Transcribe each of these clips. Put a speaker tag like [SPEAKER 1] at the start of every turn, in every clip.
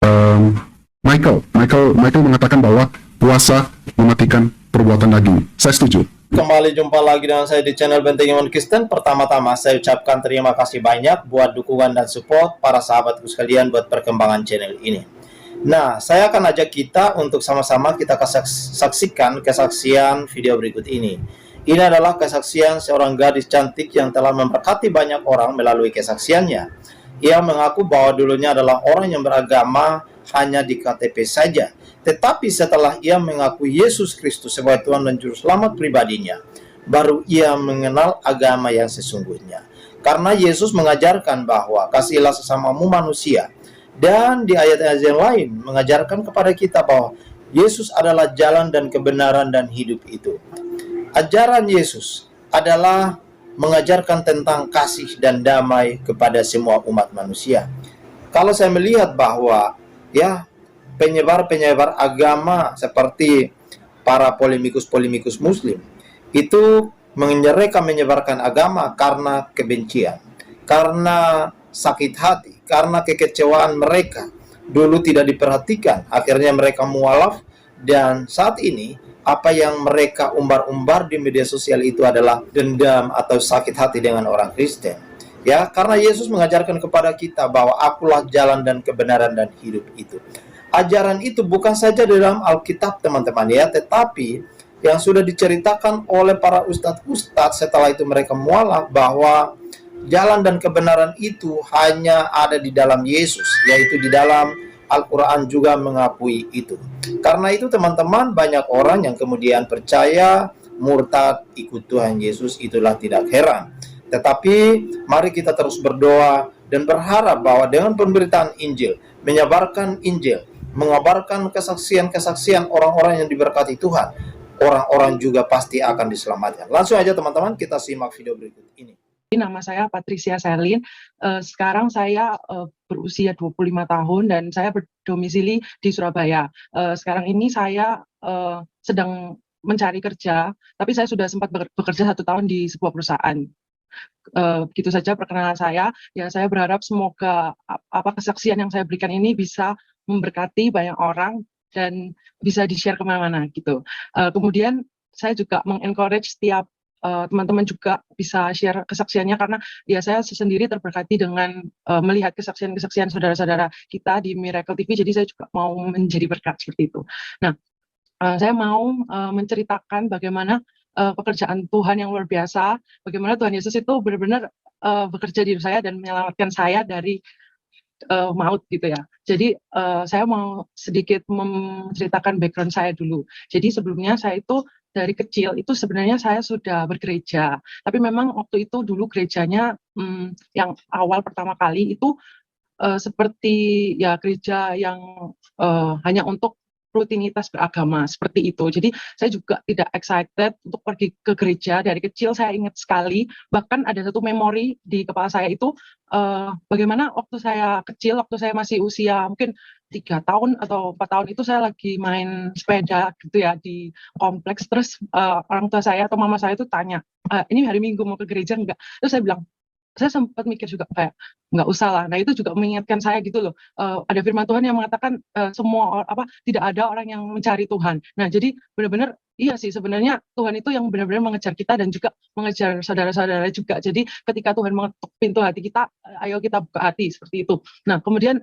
[SPEAKER 1] um, Michael mengatakan bahwa puasa mematikan perbuatan daging. Saya setuju.
[SPEAKER 2] Kembali jumpa lagi dengan saya di channel Benteng Iman Kristen. Pertama-tama saya ucapkan terima kasih banyak buat dukungan dan support para sahabatku sekalian buat perkembangan channel ini. Nah, saya akan ajak kita untuk sama-sama kita saksikan kesaksian video berikut ini. Ini adalah kesaksian seorang gadis cantik yang telah memberkati banyak orang melalui kesaksiannya. Ia mengaku bahwa dulunya adalah orang yang beragama hanya di KTP saja. Tetapi setelah ia mengakui Yesus Kristus sebagai Tuhan dan Juru Selamat pribadinya, baru ia mengenal agama yang sesungguhnya. Karena Yesus mengajarkan bahwa kasihilah sesamamu manusia. Dan di ayat-ayat yang lain mengajarkan kepada kita bahwa Yesus adalah jalan dan kebenaran dan hidup itu. Ajaran Yesus adalah mengajarkan tentang kasih dan damai kepada semua umat manusia. Kalau saya melihat bahwa penyebar-penyebar agama seperti para polemikus muslim itu mereka menyebarkan agama karena kebencian, karena sakit hati, karena kekecewaan mereka dulu tidak diperhatikan, akhirnya mereka mualaf. Dan saat ini apa yang mereka umbar-umbar di media sosial itu adalah dendam atau sakit hati dengan orang Kristen. Ya, karena Yesus mengajarkan kepada kita bahwa akulah jalan dan kebenaran dan hidup itu. Ajaran itu bukan saja di dalam Alkitab, teman-teman ya, tetapi yang sudah diceritakan oleh para ustadz-ustadz setelah itu mereka mualaf bahwa jalan dan kebenaran itu hanya ada di dalam Yesus, yaitu di dalam Al-Quran juga mengakui itu. Karena itu teman-teman, banyak orang yang kemudian percaya, murtad, ikut Tuhan Yesus, itulah tidak heran. Tetapi mari kita terus berdoa dan berharap bahwa dengan pemberitaan Injil, menyebarkan Injil, mengabarkan kesaksian-kesaksian orang-orang yang diberkati Tuhan, orang-orang juga pasti akan diselamatkan. Langsung aja teman-teman, kita simak video berikut ini.
[SPEAKER 3] Nama saya Patricia Selin. Sekarang saya berusia 25 tahun dan saya berdomisili di Surabaya. Sekarang ini saya sedang mencari kerja, tapi saya sudah sempat bekerja 1 tahun di sebuah perusahaan. Begitu saja perkenalan saya. Ya, saya berharap semoga kesaksian yang saya berikan ini bisa memberkati banyak orang dan bisa di-share kemana-mana gitu. Kemudian saya juga mengencourage setiap teman-teman juga bisa share kesaksiannya, karena ya saya sendiri terberkati dengan melihat kesaksian-kesaksian saudara-saudara kita di Miracle TV, jadi saya juga mau menjadi berkat seperti itu. Nah, saya mau menceritakan bagaimana pekerjaan Tuhan yang luar biasa, bagaimana Tuhan Yesus itu benar-benar bekerja di hidup saya dan menyelamatkan saya dari maut gitu ya. Jadi saya mau sedikit menceritakan background saya dulu. Jadi sebelumnya saya itu dari kecil itu sebenarnya saya sudah bergereja, tapi memang waktu itu dulu gerejanya yang awal pertama kali itu seperti ya gereja yang hanya untuk rutinitas beragama seperti itu. Jadi saya juga tidak excited untuk pergi ke gereja. Dari kecil saya ingat sekali, bahkan ada satu memori di kepala saya itu bagaimana waktu saya kecil, waktu saya masih usia mungkin 3 tahun atau 4 tahun itu saya lagi main sepeda gitu ya di kompleks. Terus orang tua saya atau mama saya itu tanya, ini hari Minggu mau ke gereja enggak? Terus saya bilang, saya sempat mikir juga kayak nggak usah lah. Nah itu juga mengingatkan saya gitu loh. Ada firman Tuhan yang mengatakan tidak ada orang yang mencari Tuhan. Nah jadi benar-benar iya sih, sebenarnya Tuhan itu yang benar-benar mengejar kita dan juga mengejar saudara-saudara juga. Jadi ketika Tuhan mengetuk pintu hati kita, ayo kita buka hati seperti itu. Nah kemudian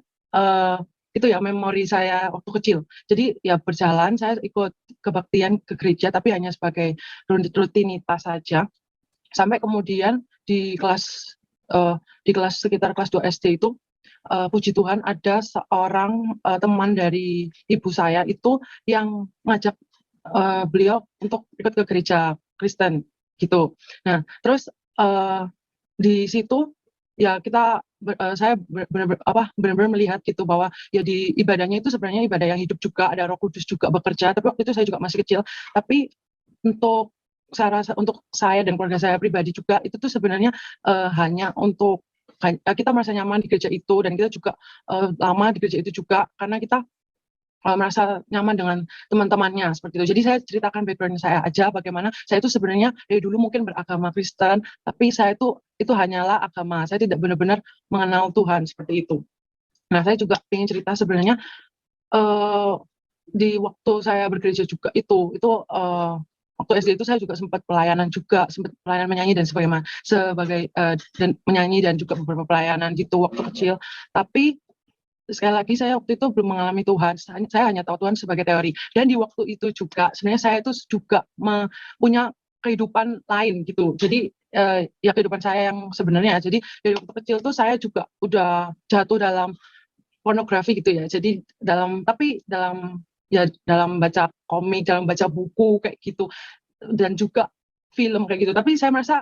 [SPEAKER 3] itu ya memori saya waktu kecil. Jadi ya berjalan, saya ikut kebaktian ke gereja tapi hanya sebagai rutinitas saja. Sampai kemudian di kelas sekitar kelas 2 SD itu, puji Tuhan ada seorang teman dari ibu saya itu yang ngajak beliau untuk ikut ke gereja Kristen gitu. Nah terus di situ ya saya benar-benar melihat gitu bahwa ya di ibadahnya itu sebenarnya ibadah yang hidup juga, ada Roh Kudus juga bekerja. Tapi waktu itu saya juga masih kecil. Tapi saya rasa untuk saya dan keluarga saya pribadi juga itu tuh sebenarnya hanya untuk kita merasa nyaman di gereja itu, dan kita juga lama di gereja itu juga karena kita merasa nyaman dengan teman-temannya seperti itu. Jadi saya ceritakan background saya aja, bagaimana saya itu sebenarnya dari dulu mungkin beragama Kristen, tapi saya itu hanyalah agama, saya tidak benar-benar mengenal Tuhan seperti itu. Nah, saya juga pengen cerita sebenarnya, eee, di waktu saya bergereja juga waktu SD itu saya juga sempat pelayanan juga, sempat pelayanan menyanyi dan dan menyanyi dan juga beberapa pelayanan gitu waktu kecil. Tapi sekali lagi saya waktu itu belum mengalami Tuhan, saya hanya tahu Tuhan sebagai teori. Dan di waktu itu juga sebenarnya saya itu juga punya kehidupan lain gitu. Jadi, ya kehidupan saya yang sebenarnya. Jadi dari waktu kecil tuh saya juga udah jatuh dalam pornografi gitu ya. Jadi dalam baca komik, dalam baca buku kayak gitu, dan juga film kayak gitu. Tapi saya merasa,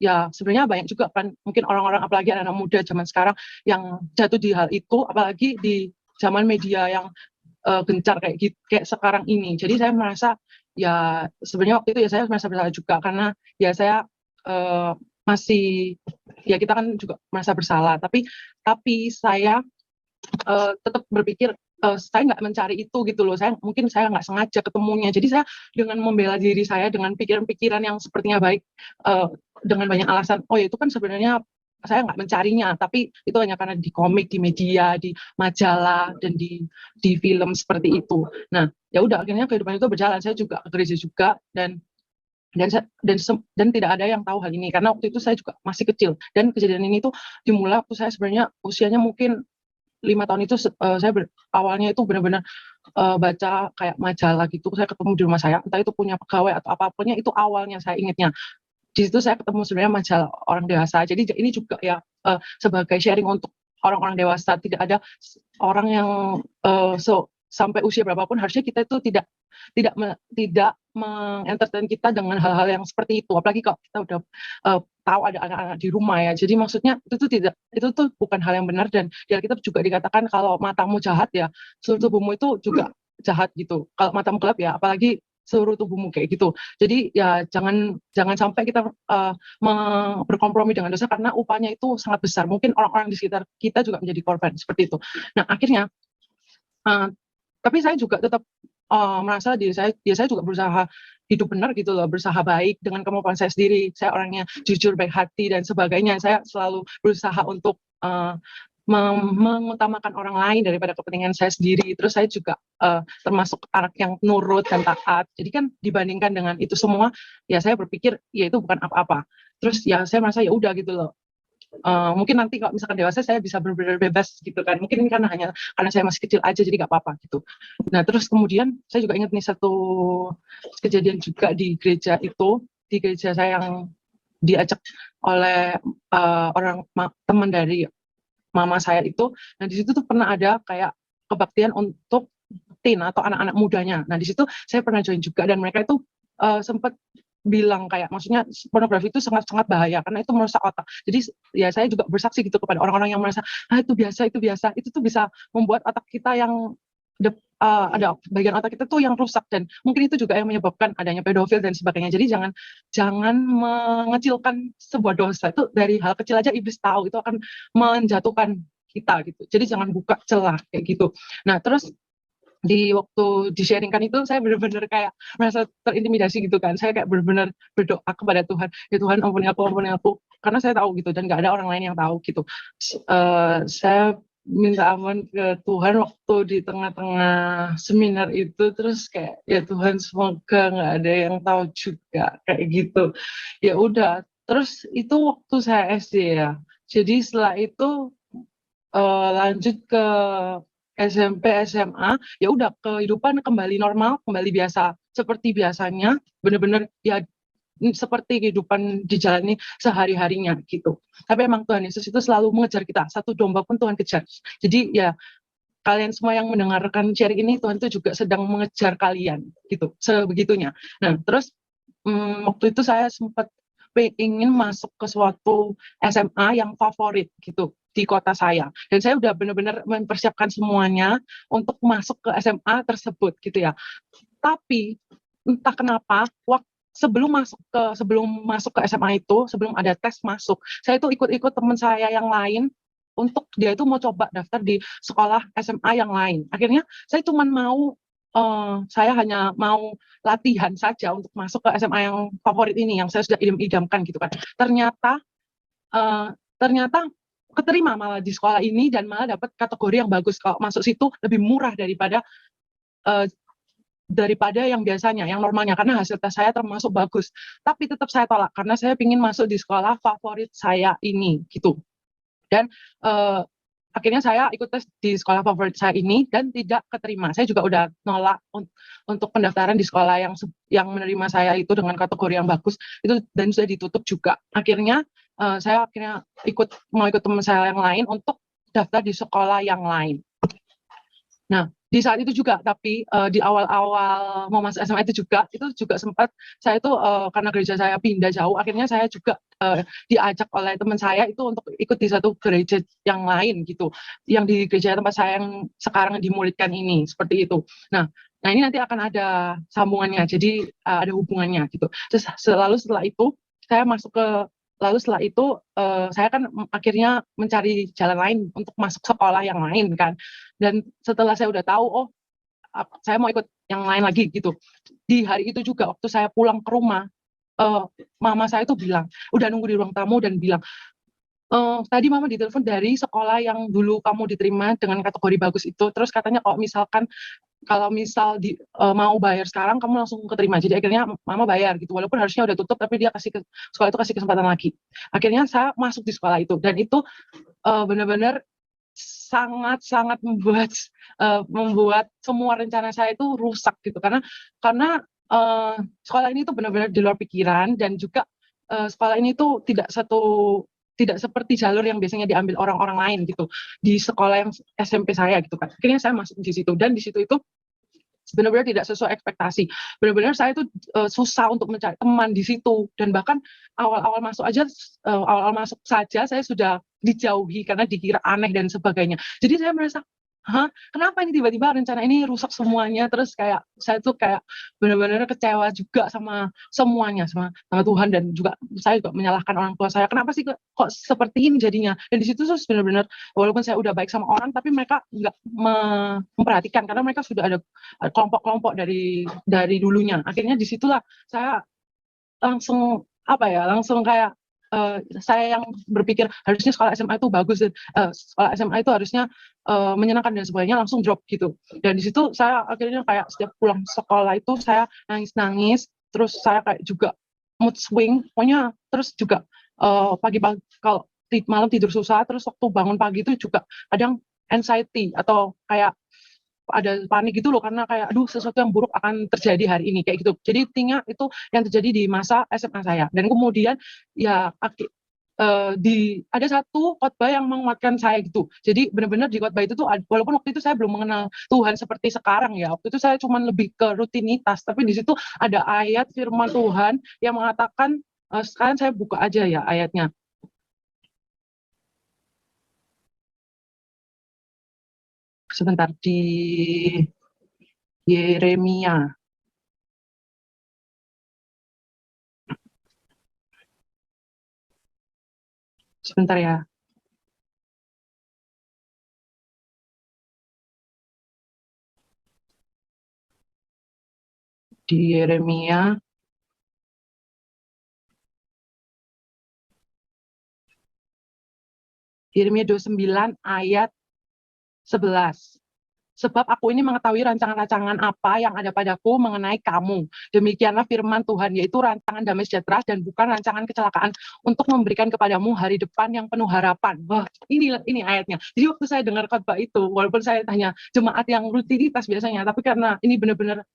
[SPEAKER 3] ya sebenarnya banyak juga kan mungkin orang-orang apalagi anak-anak muda zaman sekarang yang jatuh di hal itu, apalagi di zaman media yang, gencar kayak sekarang ini. Jadi saya merasa, ya sebenarnya waktu itu ya saya merasa bersalah juga karena ya saya, masih ya kita kan juga merasa bersalah, tapi saya tetap berpikir, saya nggak mencari itu gitu loh, saya nggak sengaja ketemunya. Jadi saya dengan membela diri saya dengan pikiran-pikiran yang sepertinya baik, eee, dengan banyak alasan, "Oh ya itu kan sebenarnya saya nggak mencarinya, tapi itu hanya karena di komik, di media, di majalah, dan di film seperti itu." Nah, ya udah akhirnya kehidupan itu berjalan, saya juga ke gereja juga dan tidak ada yang tahu hal ini karena waktu itu saya juga masih kecil dan kejadian ini tuh dimulai waktu saya sebenarnya usianya mungkin 5 tahun itu awalnya itu benar-benar, baca kayak majalah gitu, saya ketemu di rumah saya, entah itu punya pegawai atau apapun itu awalnya saya ingatnya. Di situ saya ketemu sebenarnya majalah orang dewasa. Jadi ini juga ya, sebagai sharing untuk orang-orang dewasa, tidak ada orang yang, sampai usia berapapun harusnya kita itu tidak mengentertain kita dengan hal-hal yang seperti itu. Apalagi kalau kita udah, tahu ada anak-anak di rumah ya. Jadi maksudnya itu tuh bukan hal yang benar dan di Alkitab juga dikatakan kalau matamu jahat ya, seluruh tubuhmu itu juga jahat gitu. Kalau matamu gelap ya apalagi seluruh tubuhmu kayak gitu. Jadi ya jangan jangan sampai kita, berkompromi dengan dosa karena upahnya itu sangat besar. Mungkin orang-orang di sekitar kita juga menjadi korban seperti itu. Nah akhirnya, eee, tapi saya juga tetap, merasa diri saya juga berusaha hidup benar gitu loh, berusaha baik dengan kemampuan saya sendiri. Saya orangnya jujur, baik hati dan sebagainya. Saya selalu berusaha untuk, mengutamakan orang lain daripada kepentingan saya sendiri. Terus saya juga, termasuk anak yang nurut dan taat. Jadi kan dibandingkan dengan itu semua, ya saya berpikir, ya itu bukan apa-apa. Terus ya saya merasa ya udah gitu loh, mungkin nanti kalau misalkan dewasa saya bisa benar-benar bebas gitu kan. Mungkin ini karena saya masih kecil aja jadi nggak apa-apa gitu. Nah terus kemudian saya juga ingat nih satu kejadian juga di gereja saya yang diajak oleh, teman dari mama saya itu. Nah di situ tuh pernah ada kayak kebaktian untuk teen atau anak-anak mudanya. Nah di situ saya pernah join juga dan mereka itu, sempat bilang kayak maksudnya pornografi itu sangat-sangat bahaya karena itu merusak otak. Jadi ya saya juga bersaksi gitu kepada orang-orang yang merasa, "Ah itu biasa." Itu tuh bisa membuat otak kita yang ada bagian otak kita tuh yang rusak dan mungkin itu juga yang menyebabkan adanya pedofil dan sebagainya. Jadi jangan jangan mengecilkan sebuah dosa, itu dari hal kecil aja iblis tahu itu akan menjatuhkan kita gitu. Jadi jangan buka celah kayak gitu. Nah terus di waktu di-sharing-kan itu saya benar-benar kayak merasa terintimidasi gitu kan. Saya kayak benar-benar berdoa kepada Tuhan, "Ya Tuhan ampuni aku," karena saya tahu gitu dan nggak ada orang lain yang tahu gitu. Saya minta ampun ke Tuhan waktu di tengah-tengah seminar itu, terus kayak, "Ya Tuhan semoga nggak ada yang tahu juga," kayak gitu. Ya udah, terus itu waktu saya SD ya. Jadi setelah itu, lanjut ke SMP, SMA, ya udah kehidupan kembali normal, kembali biasa, seperti biasanya, bener-bener ya, seperti kehidupan dijalani sehari-harinya gitu. Tapi emang Tuhan Yesus itu selalu mengejar kita, satu domba pun Tuhan kejar. Jadi ya kalian semua yang mendengarkan sharing ini, Tuhan itu juga sedang mengejar kalian gitu, sebegitunya. Nah terus, waktu itu saya sempat ingin masuk ke suatu SMA yang favorit gitu di kota saya dan saya udah benar-benar mempersiapkan semuanya untuk masuk ke SMA tersebut gitu ya. Tapi entah kenapa sebelum masuk ke SMA itu, sebelum ada tes masuk, saya itu ikut-ikut teman saya yang lain untuk dia itu mau coba daftar di sekolah SMA yang lain. Akhirnya saya hanya mau latihan saja untuk masuk ke SMA yang favorit ini, yang saya sudah idam-idamkan gitu kan. Ternyata keterima malah di sekolah ini dan malah dapat kategori yang bagus. Kalau masuk situ lebih murah eh, daripada yang biasanya, yang normalnya, karena hasil tes saya termasuk bagus. Tapi tetap saya tolak karena saya ingin masuk di sekolah favorit saya ini gitu. Dan akhirnya saya ikut tes di sekolah favorit saya ini dan tidak keterima. Saya juga udah nolak untuk pendaftaran di sekolah yang menerima saya itu dengan kategori yang bagus itu, dan sudah ditutup juga. Akhirnya saya mau ikut teman saya yang lain untuk daftar di sekolah yang lain. Nah, di saat itu juga, tapi di awal-awal mau masuk SMA itu juga sempat saya itu karena gereja saya pindah jauh, akhirnya saya juga diajak oleh teman saya itu untuk ikut di satu gereja yang lain gitu, yang di gereja tempat saya yang sekarang dimuridkan ini, seperti itu. Nah ini nanti akan ada sambungannya, jadi ada hubungannya gitu. Terus setelah itu saya masuk ke Lalu setelah itu saya kan akhirnya mencari jalan lain untuk masuk sekolah yang lain kan. Dan setelah saya udah tahu, oh saya mau ikut yang lain lagi gitu. Di hari itu juga waktu saya pulang ke rumah, mama saya itu bilang, udah nunggu di ruang tamu dan bilang, tadi mama ditelepon dari sekolah yang dulu kamu diterima dengan kategori bagus itu. Terus katanya kalau misal mau bayar sekarang kamu langsung keterima. Jadi akhirnya mama bayar gitu, walaupun harusnya udah tutup tapi dia sekolah itu kasih kesempatan lagi. Akhirnya saya masuk di sekolah itu dan itu benar-benar sangat-sangat membuat semua rencana saya itu rusak gitu, karena sekolah ini tuh benar-benar di luar pikiran, dan juga sekolah ini tuh tidak seperti jalur yang biasanya diambil orang-orang lain gitu di sekolah yang SMP saya gitu kan. Akhirnya saya masuk di situ, dan di situ itu benar-benar tidak sesuai ekspektasi. Benar-benar saya itu susah untuk mencari teman di situ, dan bahkan awal-awal masuk saja saya sudah dijauhi karena dikira aneh dan sebagainya. Jadi saya merasa, kenapa ini tiba-tiba rencana ini rusak semuanya? Terus kayak saya tuh kayak benar-benar kecewa juga sama semuanya, sama Tuhan, dan juga saya juga menyalahkan orang tua saya. Kenapa sih kok seperti ini jadinya? Dan di situ tuh benar-benar, walaupun saya udah baik sama orang, tapi mereka nggak memperhatikan karena mereka sudah ada kelompok-kelompok dari dulunya. Akhirnya disitulah saya langsung kayak saya yang berpikir harusnya sekolah SMA itu bagus, dan sekolah SMA itu harusnya menyenangkan dan sebagainya, langsung drop gitu. Dan di situ saya akhirnya kayak setiap pulang sekolah itu saya nangis-nangis, terus saya kayak juga mood swing pokoknya, terus juga pagi-pagi kalau malam tidur susah, terus waktu bangun pagi itu juga kadang anxiety atau kayak ada panik gitu loh, karena kayak aduh sesuatu yang buruk akan terjadi hari ini kayak gitu. Jadi intinya itu yang terjadi di masa SMA saya. Dan kemudian ya ada satu khotbah yang menguatkan saya gitu. Jadi benar-benar di khotbah itu tuh, walaupun waktu itu saya belum mengenal Tuhan seperti sekarang ya. Waktu itu saya cuma lebih ke rutinitas, tapi di situ ada ayat firman Tuhan yang mengatakan, sekarang saya buka aja ya ayatnya. Sebentar, di Yeremia. Sebentar ya. Di Yeremia. Yeremia 29 ayat 11. Sebab aku ini mengetahui rancangan-rancangan apa yang ada padaku mengenai kamu. Demikianlah firman Tuhan, yaitu rancangan damai sejahtera dan bukan rancangan kecelakaan, untuk memberikan kepadamu hari depan yang penuh harapan. Wah, ini ayatnya. Jadi waktu saya dengar khotbah itu, walaupun saya tanya jemaat yang rutinitas biasanya, tapi karena ini benar-benar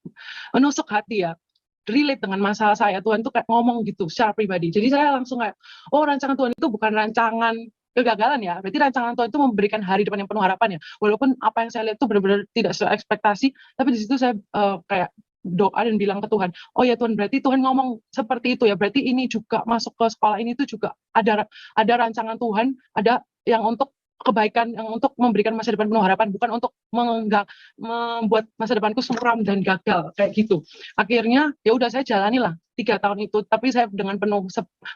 [SPEAKER 3] menusuk hati ya, relate dengan masalah saya, Tuhan tuh kayak ngomong gitu secara pribadi. Jadi saya langsung kayak, oh rancangan Tuhan itu bukan rancangan kegagalan ya, berarti rancangan Tuhan itu memberikan hari depan yang penuh harapan ya. Walaupun apa yang saya lihat itu benar-benar tidak sesuai ekspektasi, tapi di situ saya kayak doa dan bilang ke Tuhan, oh ya Tuhan, berarti Tuhan ngomong seperti itu ya, berarti ini juga masuk ke sekolah ini tuh juga ada rancangan Tuhan, ada yang untuk kebaikan, yang untuk memberikan masa depan penuh harapan, bukan untuk membuat masa depanku suram dan gagal kayak gitu. Akhirnya ya udah saya jalani lah 3 tahun itu, tapi saya dengan penuh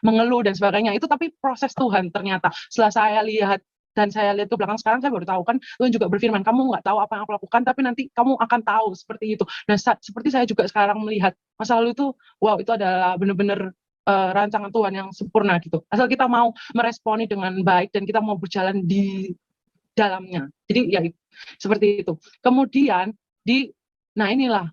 [SPEAKER 3] mengeluh dan sebagainya itu, tapi proses Tuhan ternyata. Setelah saya lihat dan saya lihat ke belakang sekarang, saya baru tahu kan Tuhan juga berfirman, kamu nggak tahu apa yang aku lakukan, tapi nanti kamu akan tahu, seperti itu. Nah seperti saya juga sekarang melihat masa lalu itu, wow, itu adalah benar-benar rancangan Tuhan yang sempurna gitu. Asal kita mau meresponi dengan baik dan kita mau berjalan di dalamnya. Jadi ya seperti itu. Kemudian nah inilah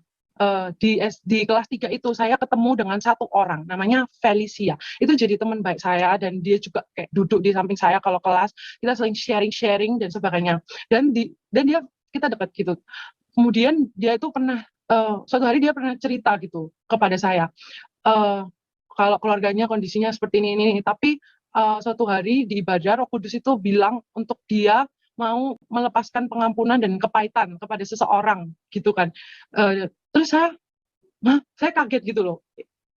[SPEAKER 3] di kelas 3 itu saya ketemu dengan satu orang namanya Felicia. Itu jadi teman baik saya dan dia juga kayak duduk di samping saya kalau kelas. Kita sering sharing-sharing dan sebagainya. Dan dia kita dekat gitu. Kemudian dia itu pernah suatu hari dia pernah cerita gitu kepada saya. Kalau keluarganya kondisinya seperti ini, tapi suatu hari di ibadah Roh Kudus itu bilang untuk dia mau melepaskan pengampunan dan kepahitan kepada seseorang gitu kan. Terus saya kaget gitu loh.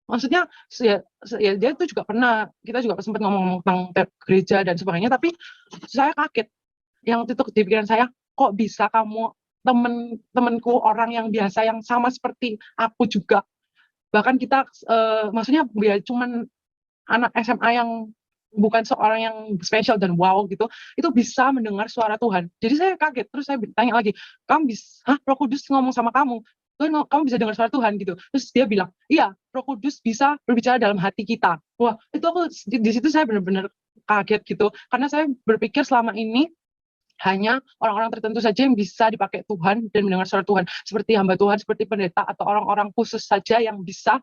[SPEAKER 3] Maksudnya ya dia itu juga pernah, kita juga sempat ngomong tentang gereja dan sebagainya, tapi saya kaget. Yang itu di pikiran saya, kok bisa kamu temenku orang yang biasa yang sama seperti aku juga, bahkan kita maksudnya ya cuman anak SMA yang bukan seorang yang spesial dan wow gitu, itu bisa mendengar suara Tuhan. Jadi saya kaget, terus saya tanya lagi, kamu bisa, Roh Kudus ngomong sama kamu, Tuhan, kamu bisa dengar suara Tuhan gitu. Terus dia bilang, iya, Roh Kudus bisa berbicara dalam hati kita. Wah, itu aku di situ saya benar-benar kaget gitu, karena saya berpikir selama ini hanya orang-orang tertentu saja yang bisa dipakai Tuhan dan mendengar suara Tuhan, seperti hamba Tuhan, seperti pendeta atau orang-orang khusus saja yang bisa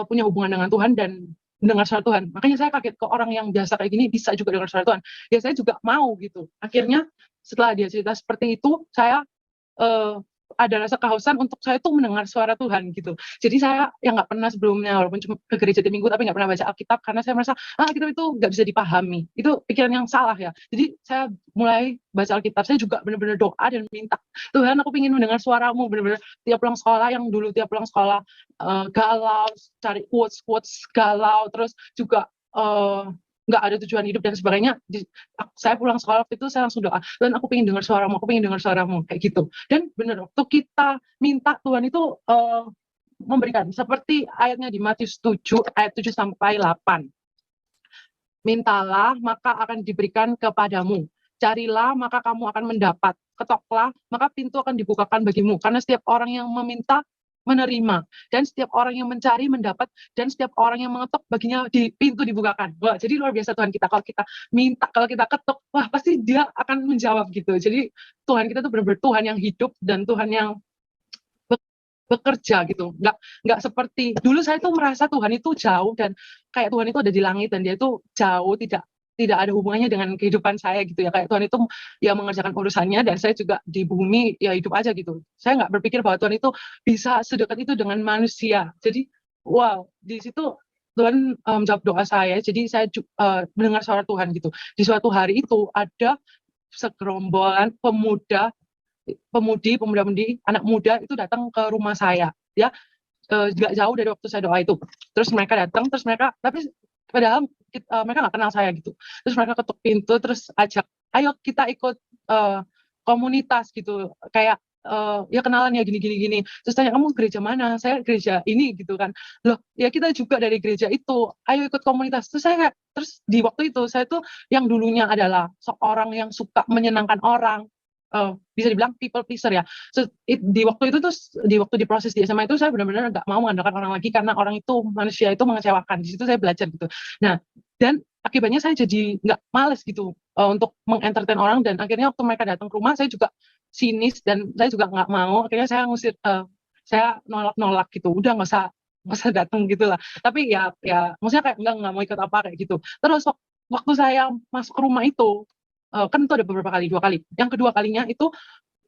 [SPEAKER 3] punya hubungan dengan Tuhan dan mendengar suara Tuhan. Makanya saya kaget, ke orang yang biasa kayak gini bisa juga dengar suara Tuhan. Ya saya juga mau gitu. Akhirnya setelah dia cerita seperti itu, saya ada rasa kehausan untuk saya tuh mendengar suara Tuhan gitu. Jadi saya yang nggak pernah sebelumnya, walaupun cuma ke gereja di minggu, tapi nggak pernah baca Alkitab karena saya merasa Alkitab itu nggak bisa dipahami. Itu pikiran yang salah ya. Jadi saya mulai baca Alkitab. Saya juga benar-benar doa dan minta, Tuhan, aku ingin mendengar suaramu. Benar-benar tiap pulang sekolah, yang dulu tiap pulang sekolah galau, cari quotes galau, terus juga nggak ada tujuan hidup dan sebagainya. Saya pulang sekolah waktu itu saya langsung doa, Tuhan, aku pengen dengar suaramu, aku pengen dengar suaramu, kayak gitu. Dan benar, waktu kita minta, Tuhan itu memberikan, seperti ayatnya di Matius 7 ayat 7 sampai 8. Mintalah maka akan diberikan kepadamu, carilah maka kamu akan mendapat, ketoklah maka pintu akan dibukakan bagimu, karena setiap orang yang meminta menerima, dan setiap orang yang mencari mendapat, dan setiap orang yang mengetuk baginya di pintu dibukakan. Wah, jadi luar biasa Tuhan kita. Kalau kita minta, kalau kita ketuk, wah pasti dia akan menjawab gitu. Jadi Tuhan kita tuh benar-benar Tuhan yang hidup dan Tuhan yang bekerja gitu. Nggak seperti dulu saya tuh merasa Tuhan itu jauh dan kayak Tuhan itu ada di langit dan dia itu jauh, tidak ada hubungannya dengan kehidupan saya gitu ya. Kayak Tuhan itu ya mengerjakan urusannya dan saya juga di bumi ya hidup aja gitu. Saya nggak berpikir bahwa Tuhan itu bisa sedekat itu dengan manusia. Jadi wow, di situ Tuhan menjawab doa saya. Jadi saya mendengar suara Tuhan gitu. Di suatu hari itu ada segerombolan pemuda-mudi, anak muda itu datang ke rumah saya. Ya, nggak jauh dari waktu saya doa itu. Terus mereka datang, tapi padahal mereka nggak kenal saya gitu. Terus mereka ketuk pintu, terus ajak, ayo kita ikut komunitas gitu, kayak ya kenalan ya gini. Terus tanya, kamu gereja mana? Saya gereja ini gitu kan. Loh, ya kita juga dari gereja itu. Ayo ikut komunitas. Terus di waktu itu saya tuh yang dulunya adalah seorang yang suka menyenangkan orang, bisa dibilang people pleaser ya. Di waktu itu tuh, di proses di SMA itu saya benar-benar nggak mau mengandalkan orang lagi karena orang itu, manusia itu mengecewakan. Di situ saya belajar gitu. Nah, dan akibatnya saya jadi nggak males gitu untuk mengentertain orang, dan akhirnya waktu mereka datang ke rumah saya juga sinis dan saya juga nggak mau. Akhirnya saya ngusir, saya nolak gitu. Udah nggak usah datang gitu lah. Tapi ya maksudnya kayak nggak mau ikut apa kayak gitu. Terus waktu saya masuk ke rumah itu, kan itu ada beberapa kali, 2 kali. Yang kedua kalinya itu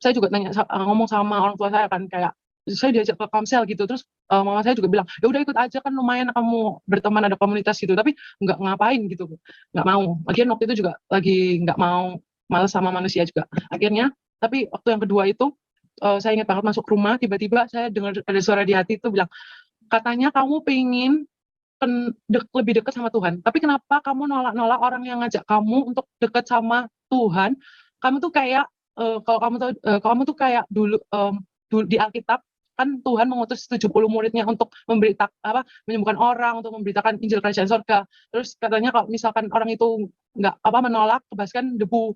[SPEAKER 3] saya juga ngomong sama orang tua saya kan, kayak saya diajak ke komsel gitu, terus mama saya juga bilang, ya udah ikut aja kan lumayan kamu berteman, ada komunitas gitu, tapi nggak ngapain gitu, nggak mau. Lagian waktu itu juga lagi nggak mau, malas sama manusia juga. Akhirnya, tapi waktu yang kedua itu saya ingat banget masuk rumah, tiba-tiba saya dengar ada suara di hati itu bilang, katanya kamu pengen lebih dekat sama Tuhan. Tapi kenapa kamu nolak-nolak orang yang ngajak kamu untuk dekat sama Tuhan? Kamu tuh kayak kalau kamu tuh kayak dulu di Alkitab kan Tuhan mengutus 70 muridnya untuk menyembuhkan orang, untuk memberitakan Injil Kerajaan Sorga. Terus katanya kalau misalkan orang itu nggak menolak, kebaskan debu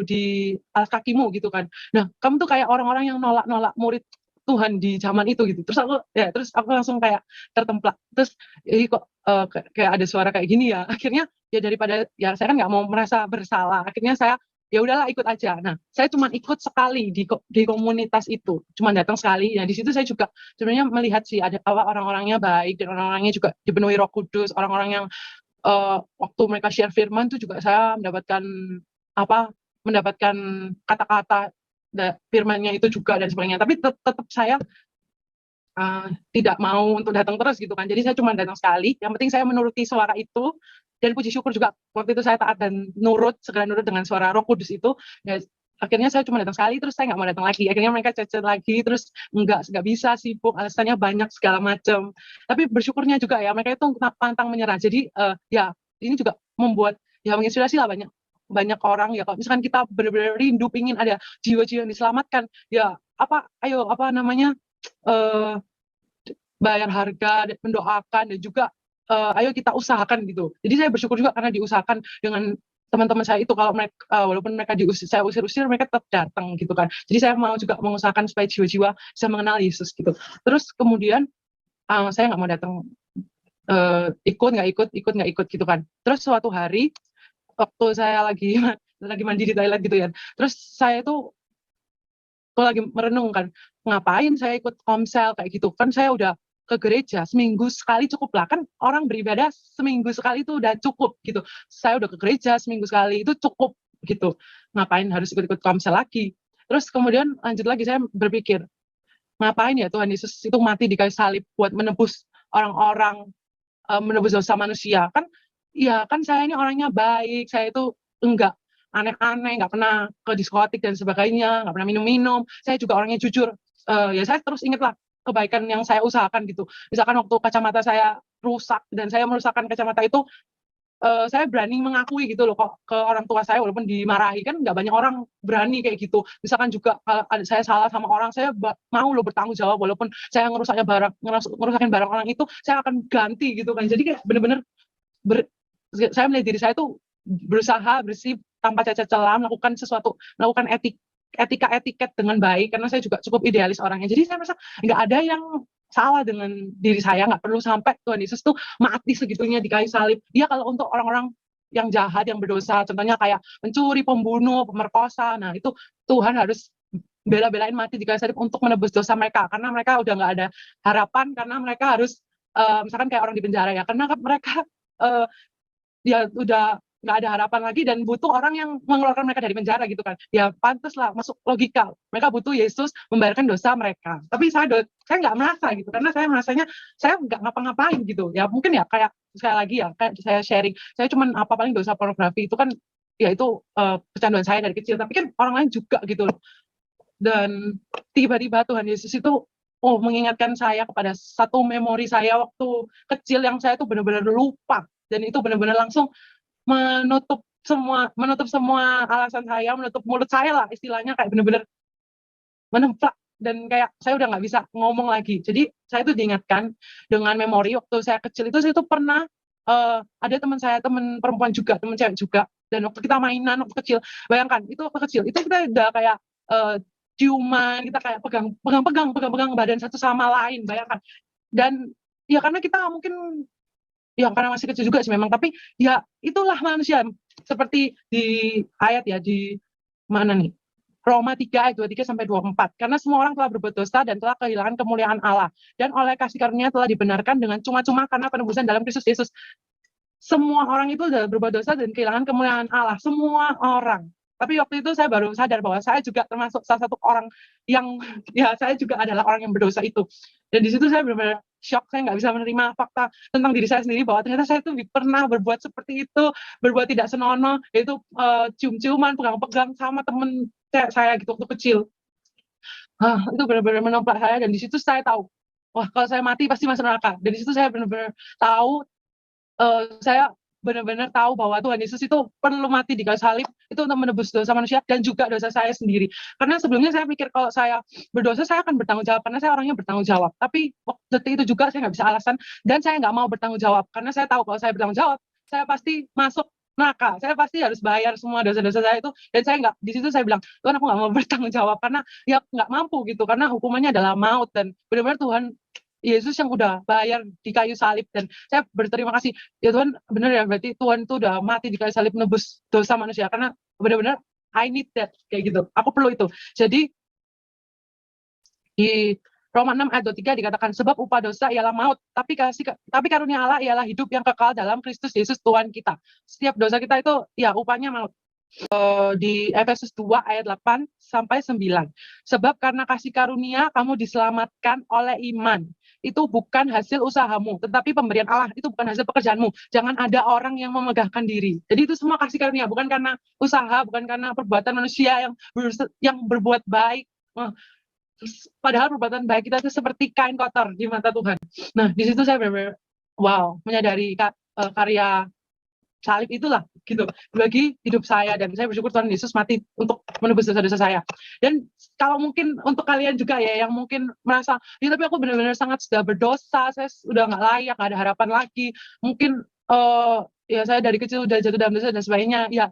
[SPEAKER 3] di alas kakimu gitu kan. Nah, kamu tuh kayak orang-orang yang nolak-nolak murid Tuhan di zaman itu gitu. Terus aku langsung kayak tertemplak. Terus kok kayak ada suara kayak gini ya. Akhirnya ya daripada ya saya kan nggak mau merasa bersalah. Akhirnya saya ya udahlah ikut aja. Nah, saya cuma ikut sekali di komunitas itu, cuma datang sekali. Nah, di situ saya juga sebenarnya melihat sih ada orang-orangnya baik dan orang-orangnya juga dipenuhi Roh Kudus, orang-orang yang waktu mereka share firman tuh juga saya mendapatkan kata-kata firmannya itu juga dan sebagainya. Tapi tetap saya tidak mau untuk datang terus gitu kan. Jadi saya cuma datang sekali. Yang penting saya menuruti suara itu, dan puji syukur juga waktu itu saya taat dan segera nurut dengan suara Roh Kudus itu. Dan akhirnya saya cuma datang sekali, terus saya nggak mau datang lagi. Akhirnya mereka chat lagi, terus nggak bisa, sibuk, alasannya banyak segala macam. Tapi bersyukurnya juga ya mereka itu pantang menyerah. Jadi ya ini juga membuat ya menginspirasi lah banyak orang ya. Kalau misalkan kita benar-benar rindu pingin ada jiwa-jiwa yang diselamatkan, ya ayo bayar harga, mendoakan, dan juga ayo kita usahakan gitu. Jadi saya bersyukur juga karena diusahakan dengan teman-teman saya itu. Kalau mereka walaupun mereka saya usir-usir, mereka tetap datang gitu kan. Jadi saya mau juga mengusahakan supaya jiwa-jiwa bisa mengenal Yesus gitu. Terus kemudian saya nggak mau datang, ikut nggak ikut gitu kan. Terus suatu hari waktu saya lagi mandi di toilet gitu ya. Terus saya itu lagi merenung kan, ngapain saya ikut komsel kayak gitu kan. Saya udah ke gereja seminggu sekali cukup lah, kan orang beribadah seminggu sekali itu udah cukup gitu. Saya udah ke gereja seminggu sekali itu cukup gitu, ngapain harus ikut-ikut komsel lagi. Terus kemudian lanjut lagi saya berpikir, ngapain ya Tuhan Yesus itu mati di kayu salib buat menebus orang-orang, menebus dosa manusia kan. Ya kan saya ini orangnya baik, saya itu enggak aneh-aneh, nggak pernah ke diskotik dan sebagainya, nggak pernah minum-minum. Saya juga orangnya jujur. Ya saya terus ingatlah kebaikan yang saya usahakan gitu. Misalkan waktu kacamata saya rusak dan saya merusakkan kacamata itu, saya berani mengakui gitu loh kok ke orang tua saya, walaupun dimarahi. Kan nggak banyak orang berani kayak gitu. Misalkan juga kalau saya salah sama orang, saya mau loh bertanggung jawab, walaupun saya ngerusakin barang orang itu, saya akan ganti gitu kan. Jadi kayak bener-bener saya melihat diri saya tuh berusaha bersih tanpa cacat celah, melakukan etiket dengan baik, karena saya juga cukup idealis orangnya. Jadi saya merasa nggak ada yang salah dengan diri saya, nggak perlu sampai Tuhan Yesus tuh mati segitunya di kayu salib. Ya kalau untuk orang-orang yang jahat, yang berdosa, contohnya kayak pencuri, pembunuh, pemerkosa, nah itu Tuhan harus bela-belain mati di kayu salib untuk menebus dosa mereka, karena mereka udah nggak ada harapan, karena mereka harus misalkan kayak orang di penjara ya, karena mereka ya udah nggak ada harapan lagi dan butuh orang yang mengeluarkan mereka dari penjara gitu kan. Ya pantas lah, masuk logika. Mereka butuh Yesus membayarkan dosa mereka. Tapi saya nggak merasa gitu, karena saya merasanya saya nggak ngapa-ngapain gitu. Ya mungkin ya kayak sekali lagi ya, kayak saya sharing, saya cuman paling dosa pornografi itu kan, ya itu kecanduan saya dari kecil. Tapi kan orang lain juga gitu loh. Dan tiba-tiba Tuhan Yesus itu mengingatkan saya kepada satu memori saya waktu kecil yang saya tuh benar-benar lupa. Dan itu benar-benar langsung menutup semua alasan saya, menutup mulut saya lah istilahnya, kayak benar-benar menemplak, dan kayak saya udah nggak bisa ngomong lagi. Jadi saya tuh diingatkan dengan memori waktu saya kecil itu, saya tuh pernah ada teman perempuan juga, teman cewek juga, dan waktu kita mainan waktu kecil, bayangkan itu waktu kecil itu kita udah kayak ciuman, kita kayak pegang badan satu sama lain, bayangkan. Dan ya karena kita mungkin ya karena masih kecil juga sih memang, tapi ya itulah manusia. Seperti di ayat ya, di mana nih, Roma 3 ayat 23-24, karena semua orang telah berbuat dosa dan telah kehilangan kemuliaan Allah, dan oleh kasih karunia telah dibenarkan dengan cuma-cuma karena penebusan dalam Kristus Yesus. Semua orang itu sudah berbuat dosa dan kehilangan kemuliaan Allah, semua orang. Tapi waktu itu saya baru sadar bahwa saya juga termasuk salah satu orang yang ya saya juga adalah orang yang berdosa itu. Dan di situ saya benar-benar shock, saya nggak bisa menerima fakta tentang diri saya sendiri, bahwa ternyata saya itu pernah berbuat seperti itu, berbuat tidak senonoh, yaitu cium-ciuman, pegang-pegang sama temen saya gitu waktu kecil. Itu benar-benar menomplak saya, dan di situ saya tahu, wah kalau saya mati pasti masuk neraka. Dan di situ saya benar-benar tahu, saya benar-benar tahu bahwa Tuhan Yesus itu perlu mati di kayu salib itu untuk menebus dosa manusia dan juga dosa saya sendiri. Karena sebelumnya saya pikir kalau saya berdosa saya akan bertanggung jawab, karena saya orangnya bertanggung jawab. Tapi waktu itu juga saya nggak bisa alasan, dan saya nggak mau bertanggung jawab, karena saya tahu kalau saya bertanggung jawab saya pasti masuk nakal, saya pasti harus bayar semua dosa-dosa saya itu, dan saya nggak, di situ saya bilang, Tuhan aku nggak mau bertanggung jawab karena ya nggak mampu gitu, karena hukumannya adalah maut, dan benar-benar Tuhan Yesus yang udah bayar di kayu salib, dan saya berterima kasih ya Tuhan, benar ya berarti Tuhan itu udah mati di kayu salib nebus dosa manusia, karena benar-benar I need that kayak gitu, aku perlu itu. Jadi di Roma 6 ayat 23 dikatakan, sebab upah dosa ialah maut, tapi karunia Allah ialah hidup yang kekal dalam Kristus Yesus Tuhan kita. Setiap dosa kita itu ya upahnya maut. Di Efesus 2 ayat 8 sampai 9. Sebab karena kasih karunia kamu diselamatkan oleh iman. Itu bukan hasil usahamu, tetapi pemberian Allah. Itu bukan hasil pekerjaanmu. Jangan ada orang yang memegahkan diri. Jadi itu semua kasih karunia, bukan karena usaha, bukan karena perbuatan manusia yang berbuat baik. Padahal perbuatan baik kita itu seperti kain kotor di mata Tuhan. Nah, di situ saya benar-benar wow, menyadari karya salib itulah gitu bagi hidup saya, dan saya bersyukur Tuhan Yesus mati untuk menebus dosa-dosa saya. Dan kalau mungkin untuk kalian juga ya yang mungkin merasa, ya tapi aku benar-benar sangat sudah berdosa, saya sudah nggak layak, nggak ada harapan lagi. Mungkin ya saya dari kecil udah jatuh dalam dosa dan sebagainya. Ya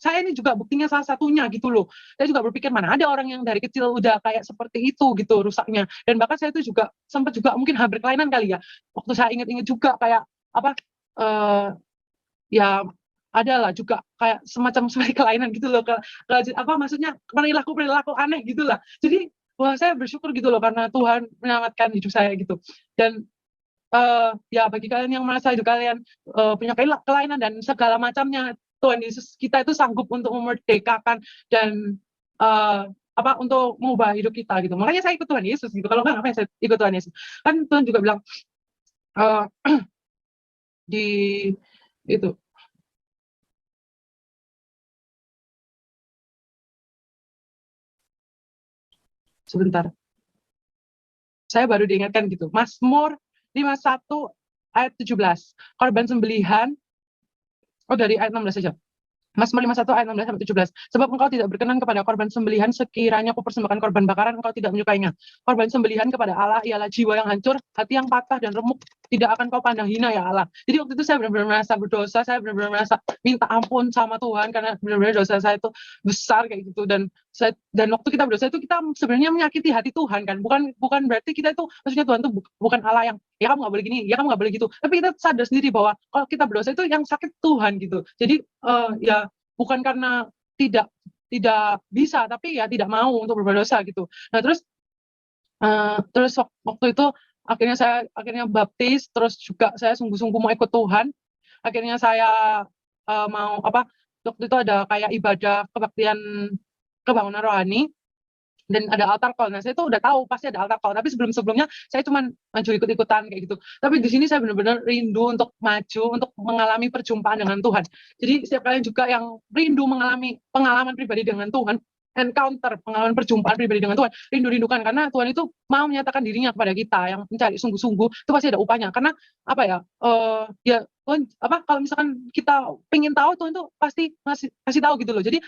[SPEAKER 3] saya ini juga buktinya salah satunya gitu loh. Saya juga berpikir mana ada orang yang dari kecil udah kayak seperti itu gitu rusaknya. Dan bahkan saya itu juga sempat juga mungkin hampir kelainan kali ya. Waktu saya ingat-ingat juga kayak apa ya adalah juga kayak semacam seperti kelainan gitu loh, apa maksudnya perilaku aneh gitulah. Jadi wah saya bersyukur gitu loh karena Tuhan menyelamatkan hidup saya gitu. Dan ya bagi kalian yang merasa hidup kalian punya kelainan dan segala macamnya, Tuhan Yesus kita itu sanggup untuk memerdekakan dan untuk mengubah hidup kita gitu. Makanya saya ikut Tuhan Yesus gitu. Kalau nggak ngapain saya ikut Tuhan Yesus? Kan Tuhan juga bilang di itu sebentar. Saya baru diingatkan gitu. Mazmur 51 ayat 17. Korban sembelihan dari ayat 16 saja. Mazmur 51 ayat 16 sampai 17. Sebab engkau tidak berkenan kepada korban sembelihan, sekiranya aku persembahkan korban bakaran, engkau tidak menyukainya. Korban sembelihan kepada Allah ialah jiwa yang hancur, hati yang patah dan remuk, tidak akan kau pandang hina ya Allah. Jadi waktu itu saya benar-benar merasa berdosa, saya benar-benar merasa minta ampun sama Tuhan karena benar-benar dosa saya itu besar kayak gitu. Dan waktu kita berdosa itu kita sebenarnya menyakiti hati Tuhan kan, bukan berarti kita itu maksudnya Tuhan itu bukan Allah yang ya kamu nggak boleh gini, ya kamu nggak boleh gitu. Tapi kita sadar sendiri bahwa kalau kita berdosa itu yang sakit Tuhan gitu. Jadi ya bukan karena tidak bisa, tapi ya tidak mau untuk berbuat dosa gitu. Nah terus waktu itu akhirnya baptis, terus juga saya sungguh-sungguh mau ikut Tuhan. Akhirnya saya mau waktu itu ada kayak ibadah kebaktian kebangunan rohani dan ada altar call. Nah, saya tuh udah tahu pasti ada altar call, tapi sebelumnya saya cuma maju ikut-ikutan kayak gitu. Tapi di sini saya benar-benar rindu untuk maju, untuk mengalami perjumpaan dengan Tuhan. Jadi setiap kalian juga yang rindu mengalami pengalaman pribadi dengan Tuhan, encounter pengalaman perjumpaan pribadi dengan Tuhan, rindukan karena Tuhan itu mau menyatakan dirinya kepada kita yang mencari sungguh-sungguh, itu pasti ada upahnya. Karena ya Tuhan kalau misalkan kita pengen tahu, Tuhan tuh pasti kasih tahu gitu loh. Jadi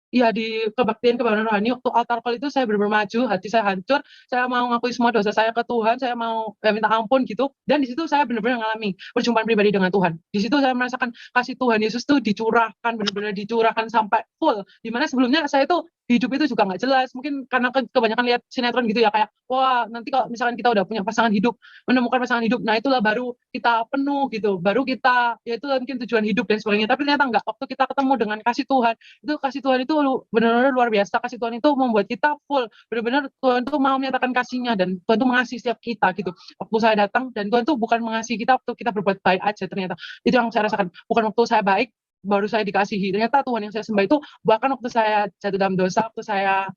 [SPEAKER 3] ya di kebaktian kebangunan rohani waktu altar call itu saya benar-benar maju, hati saya hancur, saya mau ngakui semua dosa saya ke Tuhan, saya mau minta ampun gitu, dan di situ saya benar-benar mengalami perjumpaan pribadi dengan Tuhan. Di situ saya merasakan kasih Tuhan Yesus tuh dicurahkan, benar-benar dicurahkan sampai full. Dimana sebelumnya saya tuh hidup itu juga nggak jelas, mungkin karena kebanyakan lihat sinetron gitu ya, kayak wah nanti kalau misalkan kita udah punya pasangan hidup, menemukan pasangan hidup, nah itulah baru kita penuh gitu, baru kita ya itu mungkin tujuan hidup dan sebagainya. Tapi ternyata enggak, waktu kita ketemu dengan kasih Tuhan, itu kasih Tuhan itu benar-benar luar biasa. Kasih Tuhan itu membuat kita full, benar-benar Tuhan itu mau menyatakan kasihnya, dan Tuhan itu mengasihi setiap kita gitu. Waktu saya datang, dan Tuhan itu bukan mengasihi kita waktu kita berbuat baik aja, ternyata itu yang saya rasakan, bukan waktu saya baik baru saya dikasihi. Ternyata Tuhan yang saya sembah itu bahkan waktu saya jatuh dalam dosa, waktu saya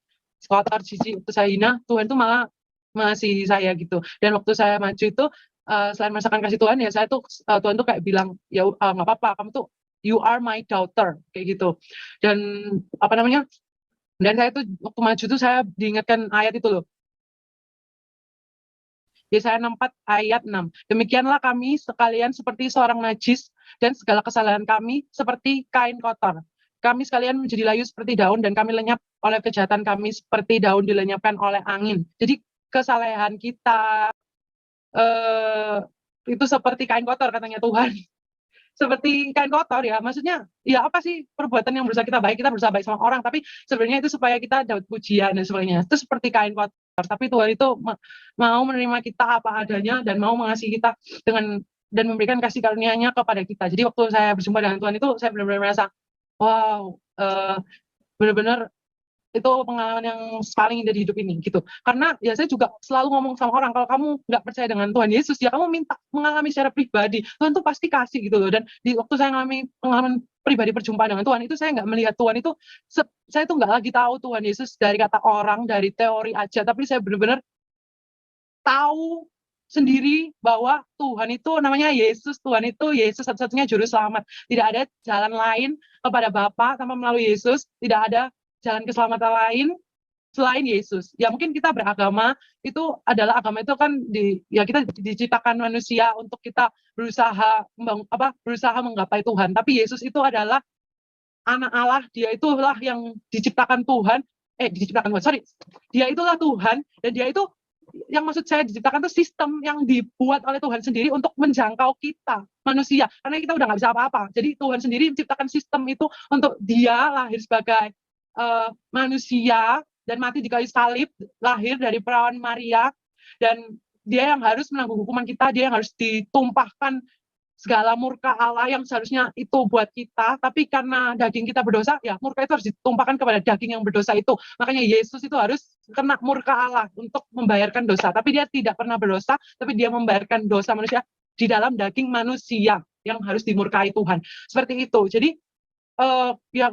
[SPEAKER 3] kotor, cici, waktu saya hina, Tuhan itu malah mengasihi saya gitu. Dan waktu saya maju itu selain merasakan kasih Tuhan ya, saya tuh Tuhan tuh kayak bilang ya nggak apa-apa, kamu tuh you are my daughter kayak gitu. Dan dan saya tuh waktu maju tuh saya diingatkan ayat itu loh, Yesaya 64 ayat 6. Demikianlah kami sekalian seperti seorang najis, dan segala kesalahan kami seperti kain kotor. Kami sekalian menjadi layu seperti daun, dan kami lenyap oleh kejahatan kami seperti daun dilenyapkan oleh angin. Jadi kesalahan kita itu seperti kain kotor katanya Tuhan. seperti kain kotor ya. Maksudnya ya apa sih perbuatan yang berusaha kita baik, kita berusaha baik sama orang, tapi sebenarnya itu supaya kita dapat pujian dan sebagainya. Itu seperti kain kotor. Tapi Tuhan itu mau menerima kita apa adanya dan mau mengasihi kita dengan dan memberikan kasih karunia-Nya kepada kita. Jadi waktu saya berjumpa dengan Tuhan itu saya benar-benar merasa wow, benar-benar itu pengalaman yang paling indah di hidup ini gitu. Karena ya saya juga selalu ngomong sama orang, kalau kamu nggak percaya dengan Tuhan Yesus, ya kamu minta mengalami secara pribadi. Tuhan tuh pasti kasih gitu loh. Dan di waktu saya mengalami pengalaman pribadi perjumpaan dengan Tuhan itu, saya nggak melihat Tuhan itu, saya tuh nggak lagi tahu Tuhan Yesus dari kata orang, dari teori aja, tapi saya benar-benar tahu sendiri bahwa Tuhan itu namanya Yesus, Tuhan itu Yesus satu-satunya juru selamat. Tidak ada jalan lain kepada Bapa tanpa melalui Yesus, tidak ada jalan keselamatan lain selain Yesus. Ya mungkin kita beragama itu adalah agama itu kan ya kita diciptakan manusia untuk kita berusaha berusaha menggapai Tuhan. Tapi Yesus itu adalah anak Allah, dia itulah yang diciptakan Tuhan, dia itulah Tuhan, dan dia itu yang maksud saya diciptakan itu sistem yang dibuat oleh Tuhan sendiri untuk menjangkau kita manusia, karena kita udah nggak bisa apa-apa. Jadi Tuhan sendiri menciptakan sistem itu untuk dia lahir sebagai manusia dan mati di kayu salib, lahir dari perawan Maria, dan dia yang harus menanggung hukuman kita, dia yang harus ditumpahkan segala murka Allah yang seharusnya itu buat kita, tapi karena daging kita berdosa, ya murka itu harus ditumpahkan kepada daging yang berdosa itu. Makanya Yesus itu harus kena murka Allah untuk membayarkan dosa, tapi dia tidak pernah berdosa, tapi dia membayarkan dosa manusia di dalam daging manusia yang harus dimurkai Tuhan. Seperti itu. Jadi ya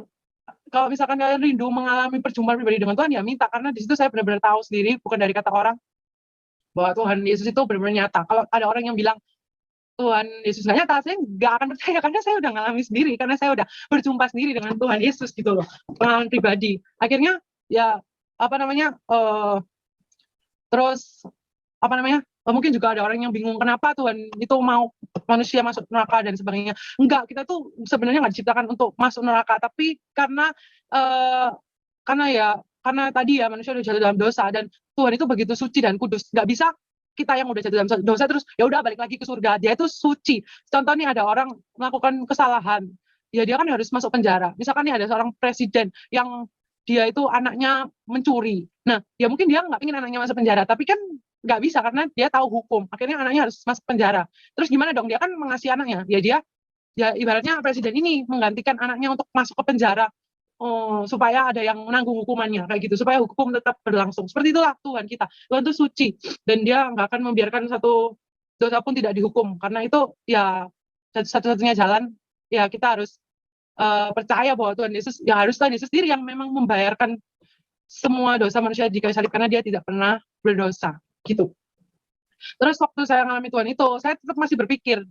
[SPEAKER 3] kalau misalkan kalian rindu mengalami perjumpaan pribadi dengan Tuhan, ya minta, karena di situ saya benar-benar tahu sendiri, bukan dari kata orang, bahwa Tuhan Yesus itu benar-benar nyata. Kalau ada orang yang bilang Tuhan Yesus nggak nyata, saya nggak akan percaya, karena saya udah ngalami sendiri, karena saya udah berjumpa sendiri dengan Tuhan Yesus gitu loh, pengalaman pribadi. Akhirnya ya terus mungkin juga ada orang yang bingung kenapa Tuhan itu mau manusia masuk neraka dan sebagainya. Enggak, kita tuh sebenarnya nggak diciptakan untuk masuk neraka, tapi karena tadi ya manusia udah jatuh dalam dosa, dan Tuhan itu begitu suci dan kudus, nggak bisa kita yang udah jatuh dalam dosa terus ya udah balik lagi ke surga. Dia itu suci. Contohnya ada orang melakukan kesalahan, ya dia kan harus masuk penjara. Misalkan nih ada seorang presiden yang dia itu anaknya mencuri, nah ya mungkin dia nggak ingin anaknya masuk penjara, tapi kan nggak bisa karena dia tahu hukum, akhirnya anaknya harus masuk penjara. Terus gimana dong, dia kan mengasihi anaknya, ya ibaratnya presiden ini menggantikan anaknya untuk masuk ke penjara, supaya ada yang menanggung hukumannya, kayak gitu, supaya hukum tetap berlangsung. Seperti itulah Tuhan kita. Tuhan itu suci, dan dia nggak akan membiarkan satu dosa pun tidak dihukum. Karena itu ya satu-satunya jalan, ya kita harus percaya bahwa Tuhan Yesus sendiri yang memang membayarkan semua dosa manusia di kayu salib, karena dia tidak pernah berdosa gitu. Terus waktu saya mengalami Tuhan itu, saya tetap masih berpikir,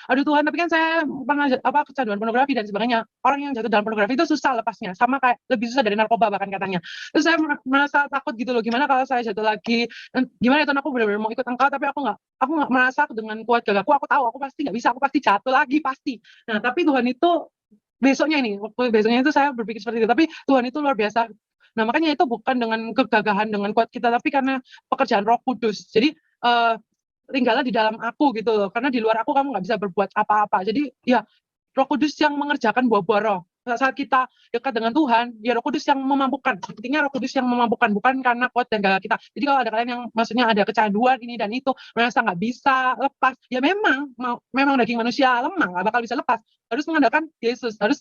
[SPEAKER 3] aduh Tuhan, tapi kan saya pernah kecanduan pornografi dan sebagainya. Orang yang jatuh dalam pornografi itu susah lepasnya, sama kayak lebih susah dari narkoba bahkan katanya. Terus saya merasa takut gitu loh, gimana kalau saya jatuh lagi, dan gimana ya Tuhan, aku benar-benar mau ikut Engkau, tapi aku nggak merasa dengan kuat gagaku, aku tahu aku pasti nggak bisa, aku pasti jatuh lagi pasti. Nah tapi Tuhan itu waktu besoknya itu saya berpikir seperti itu, tapi Tuhan itu luar biasa. Nah makanya itu bukan dengan kegagahan, dengan kuat kita, tapi karena pekerjaan Roh Kudus. Jadi tinggallah di dalam aku gitu loh, karena di luar aku kamu nggak bisa berbuat apa-apa. Jadi ya Roh Kudus yang mengerjakan buah-buah roh. Saat kita dekat dengan Tuhan, ya Roh Kudus yang memampukan. Intinya Roh Kudus yang memampukan, bukan karena kuat dan gagah kita. Jadi kalau ada kalian yang maksudnya ada kecanduan ini dan itu, merasa nggak bisa lepas, ya memang daging manusia lemah, nggak bakal bisa lepas. Harus mengandalkan Yesus, harus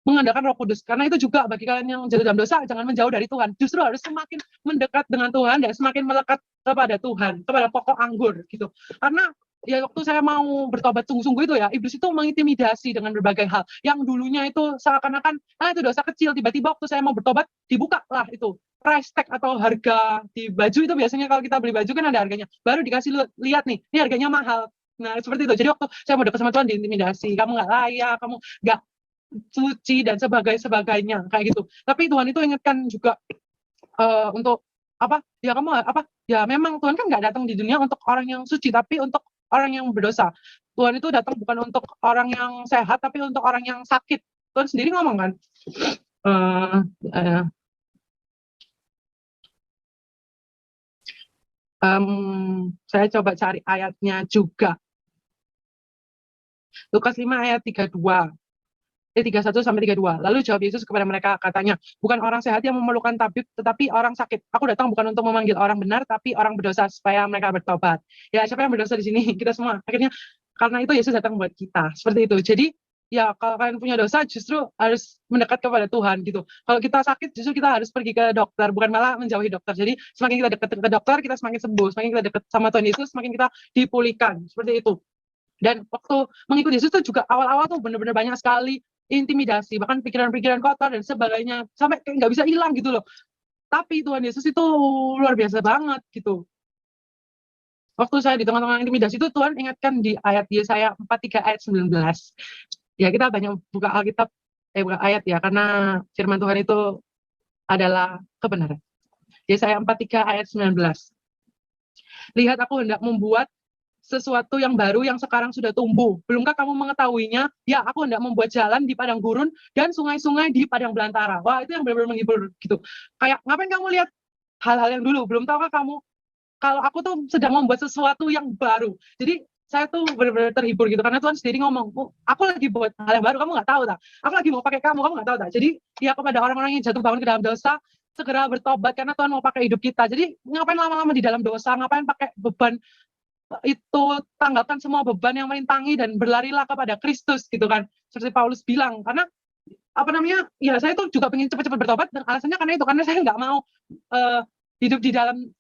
[SPEAKER 3] mengandalkan Roh Kudus. Karena itu juga bagi kalian yang jatuh dalam dosa, jangan menjauh dari Tuhan. Justru harus semakin mendekat dengan Tuhan dan semakin melekat kepada Tuhan, kepada pokok anggur gitu. Karena ya waktu saya mau bertobat sungguh-sungguh itu ya, iblis itu mengintimidasi dengan berbagai hal. Yang dulunya itu seakan-akan itu dosa kecil, tiba-tiba waktu saya mau bertobat dibuka lah itu price tag atau harga di baju. Itu biasanya kalau kita beli baju kan ada harganya, baru dikasih lihat nih, ini harganya mahal. Nah seperti itu. Jadi waktu saya mau dekat sama Tuhan diintimidasi, kamu nggak layak, kamu nggak suci dan sebagainya kayak gitu. Tapi Tuhan itu ingatkan juga untuk memang Tuhan kan nggak datang di dunia untuk orang yang suci, tapi untuk orang yang berdosa. Tuhan itu datang bukan untuk orang yang sehat, tapi untuk orang yang sakit. Tuhan sendiri ngomong kan, saya coba cari ayatnya juga. Lukas 5 ayat 32. 31 sampai 32. Lalu jawab Yesus kepada mereka, katanya, bukan orang sehat yang memerlukan tabib, tetapi orang sakit. Aku datang bukan untuk memanggil orang benar, tapi orang berdosa supaya mereka bertobat. Ya, siapa yang berdosa di sini? Kita semua. Akhirnya karena itu Yesus datang buat kita. Seperti itu. Jadi ya kalau kalian punya dosa justru harus mendekat kepada Tuhan gitu. Kalau kita sakit justru kita harus pergi ke dokter, bukan malah menjauhi dokter. Jadi semakin kita dekat ke dokter, kita semakin sembuh. Semakin kita dekat sama Tuhan Yesus, semakin kita dipulihkan. Seperti itu. Dan waktu mengikuti Yesus tuh juga awal-awal tuh benar-benar banyak sekali intimidasi, bahkan pikiran-pikiran kotor dan sebagainya, sampai kayak nggak bisa hilang gitu loh. Tapi Tuhan Yesus itu luar biasa banget gitu. Waktu saya di tengah-tengah intimidasi itu, Tuhan ingatkan di ayat Yesaya 43 ayat 19. Ya, kita banyak buka Alkitab, buka ayat ya, karena firman Tuhan itu adalah kebenaran. Yesaya 43 ayat 19. Lihat, aku hendak membuat sesuatu yang baru yang sekarang sudah tumbuh. Belumkah kamu mengetahuinya? Ya, aku hendak membuat jalan di padang gurun dan sungai-sungai di padang belantara. Wah, itu yang benar-benar menghibur gitu. Kayak, ngapain kamu lihat hal-hal yang dulu? Belum tahukah kamu kalau aku tuh sedang membuat sesuatu yang baru? Jadi saya tuh benar-benar terhibur gitu, karena Tuhan sendiri ngomong, aku lagi buat hal yang baru, kamu nggak tahu tak? Aku lagi mau pakai kamu nggak tahu tak? Jadi ya, kepada orang-orang yang jatuh bangun ke dalam dosa, segera bertobat karena Tuhan mau pakai hidup kita. Jadi ngapain lama-lama di dalam dosa? Ngapain pakai beban itu? Tanggalkan semua beban yang merintangi dan berlarilah kepada Kristus gitu kan, seperti Paulus bilang. Karena apa namanya, ya saya tuh juga pengen cepat-cepat bertobat, dan alasannya karena itu, karena saya nggak mau hidup di dalam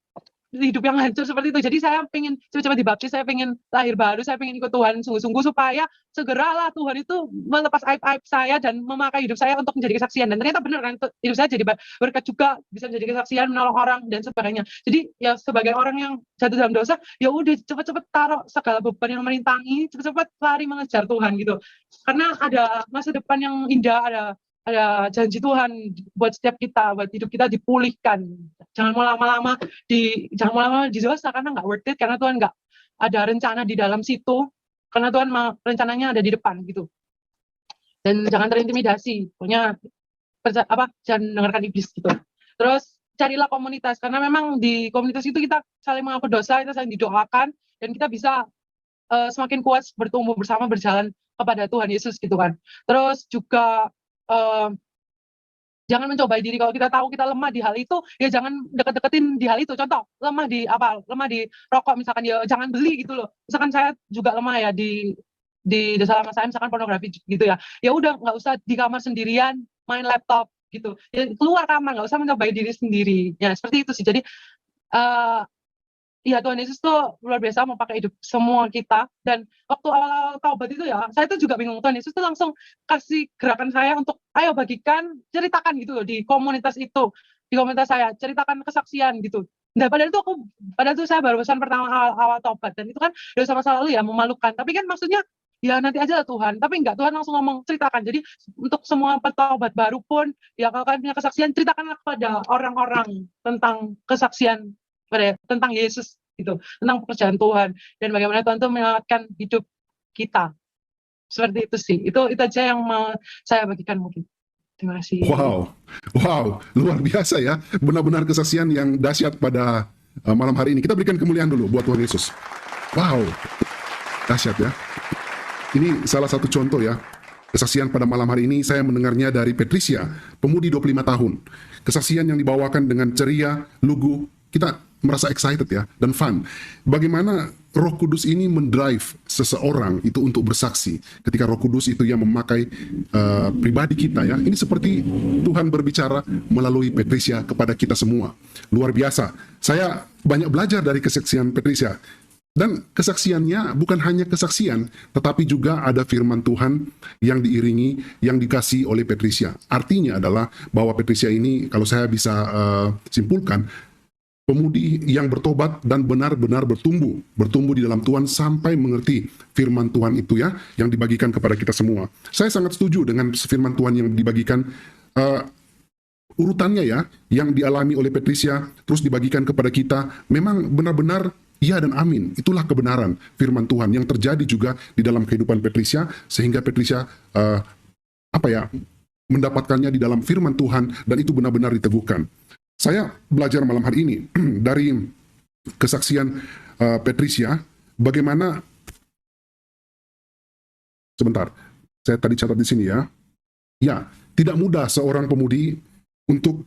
[SPEAKER 3] hidup yang hancur seperti itu. Jadi saya pengen cepat-cepat dibaptis, saya pengen lahir baru, saya pengen ikut Tuhan sungguh-sungguh supaya segeralah Tuhan itu melepas aib-aib saya dan memakai hidup saya untuk menjadi kesaksian. Dan ternyata benar kan, hidup saya jadi berkat juga, bisa menjadi kesaksian, menolong orang dan sebagainya. Jadi ya, sebagai orang yang jatuh dalam dosa, ya udah cepat-cepat taruh segala beban yang merintangi, cepat-cepat lari mengejar Tuhan gitu. Karena ada masa depan yang indah, ada janji Tuhan buat setiap kita, buat hidup kita dipulihkan. Jangan lama-lama di dosa, karena nggak worth it, karena Tuhan nggak ada rencana di dalam situ, karena Tuhan rencananya ada di depan gitu. Dan jangan terintimidasi, pokoknya jangan dengarkan iblis gitu. Terus carilah komunitas, karena memang di komunitas itu kita saling mengaku dosa, kita saling didoakan, dan kita bisa semakin kuat bertumbuh bersama, berjalan kepada Tuhan Yesus gitu kan. Terus juga jangan mencobai diri. Kalau kita tahu kita lemah di hal itu, ya jangan deket-deketin di hal itu. Contoh, lemah di rokok misalkan, ya jangan beli gitu loh. Misalkan saya juga lemah ya di dosa lama saya, misalkan pornografi gitu ya. Ya udah, nggak usah di kamar sendirian main laptop gitu. Ya keluar kamar, nggak usah mencobai diri sendiri. Ya seperti itu sih. Jadi ya, Tuhan Yesus tuh luar biasa mau pakai hidup semua kita. Dan waktu awal-awal taubat itu ya, saya tuh juga bingung. Tuhan Yesus tuh langsung kasih gerakan saya untuk, ayo bagikan, ceritakan gitu loh di komunitas itu. Di komunitas saya, ceritakan kesaksian gitu. Nah, padahal itu saya baru pesan pertama awal taubat. Dan itu kan dosa masa lalu ya, memalukan. Tapi kan maksudnya, ya nanti aja lah Tuhan. Tapi enggak, Tuhan langsung ngomong, ceritakan. Jadi untuk semua petaubat baru pun, ya kalau kalian punya kesaksian, ceritakanlah kepada orang-orang tentang kesaksian, tentang Yesus gitu, tentang pekerjaan Tuhan dan bagaimana Tuhan itu menyelamatkan hidup kita. Seperti itu sih. Itu aja yang mau saya bagikan mungkin. Terima kasih.
[SPEAKER 1] Wow, luar biasa ya. Benar-benar kesaksian yang dahsyat pada malam hari ini. Kita berikan kemuliaan dulu buat Tuhan Yesus. Wow, dahsyat ya. Ini salah satu contoh ya. Kesaksian pada malam hari ini saya mendengarnya dari Patricia, pemudi 25 tahun. Kesaksian yang dibawakan dengan ceria, lugu. Kita merasa excited ya, dan fun. Bagaimana Roh Kudus ini mendrive seseorang itu untuk bersaksi. Ketika Roh Kudus itu yang memakai pribadi kita ya. Ini seperti Tuhan berbicara melalui Patricia kepada kita semua. Luar biasa. Saya banyak belajar dari kesaksian Patricia. Dan kesaksiannya bukan hanya kesaksian, tetapi juga ada firman Tuhan yang diiringi, yang dikasih oleh Patricia. Artinya adalah bahwa Patricia ini, kalau saya bisa simpulkan, pemudi yang bertobat dan benar-benar bertumbuh di dalam Tuhan sampai mengerti firman Tuhan itu ya, yang dibagikan kepada kita semua. Saya sangat setuju dengan firman Tuhan yang dibagikan, urutannya ya, yang dialami oleh Patricia, terus dibagikan kepada kita, memang benar-benar iya dan amin. Itulah kebenaran firman Tuhan yang terjadi juga di dalam kehidupan Patricia, sehingga Patricia mendapatkannya di dalam firman Tuhan, dan itu benar-benar diteguhkan. Saya belajar malam hari ini dari kesaksian Patricia, bagaimana Sebentar, saya tadi catat di sini ya. Ya, tidak mudah seorang pemudi untuk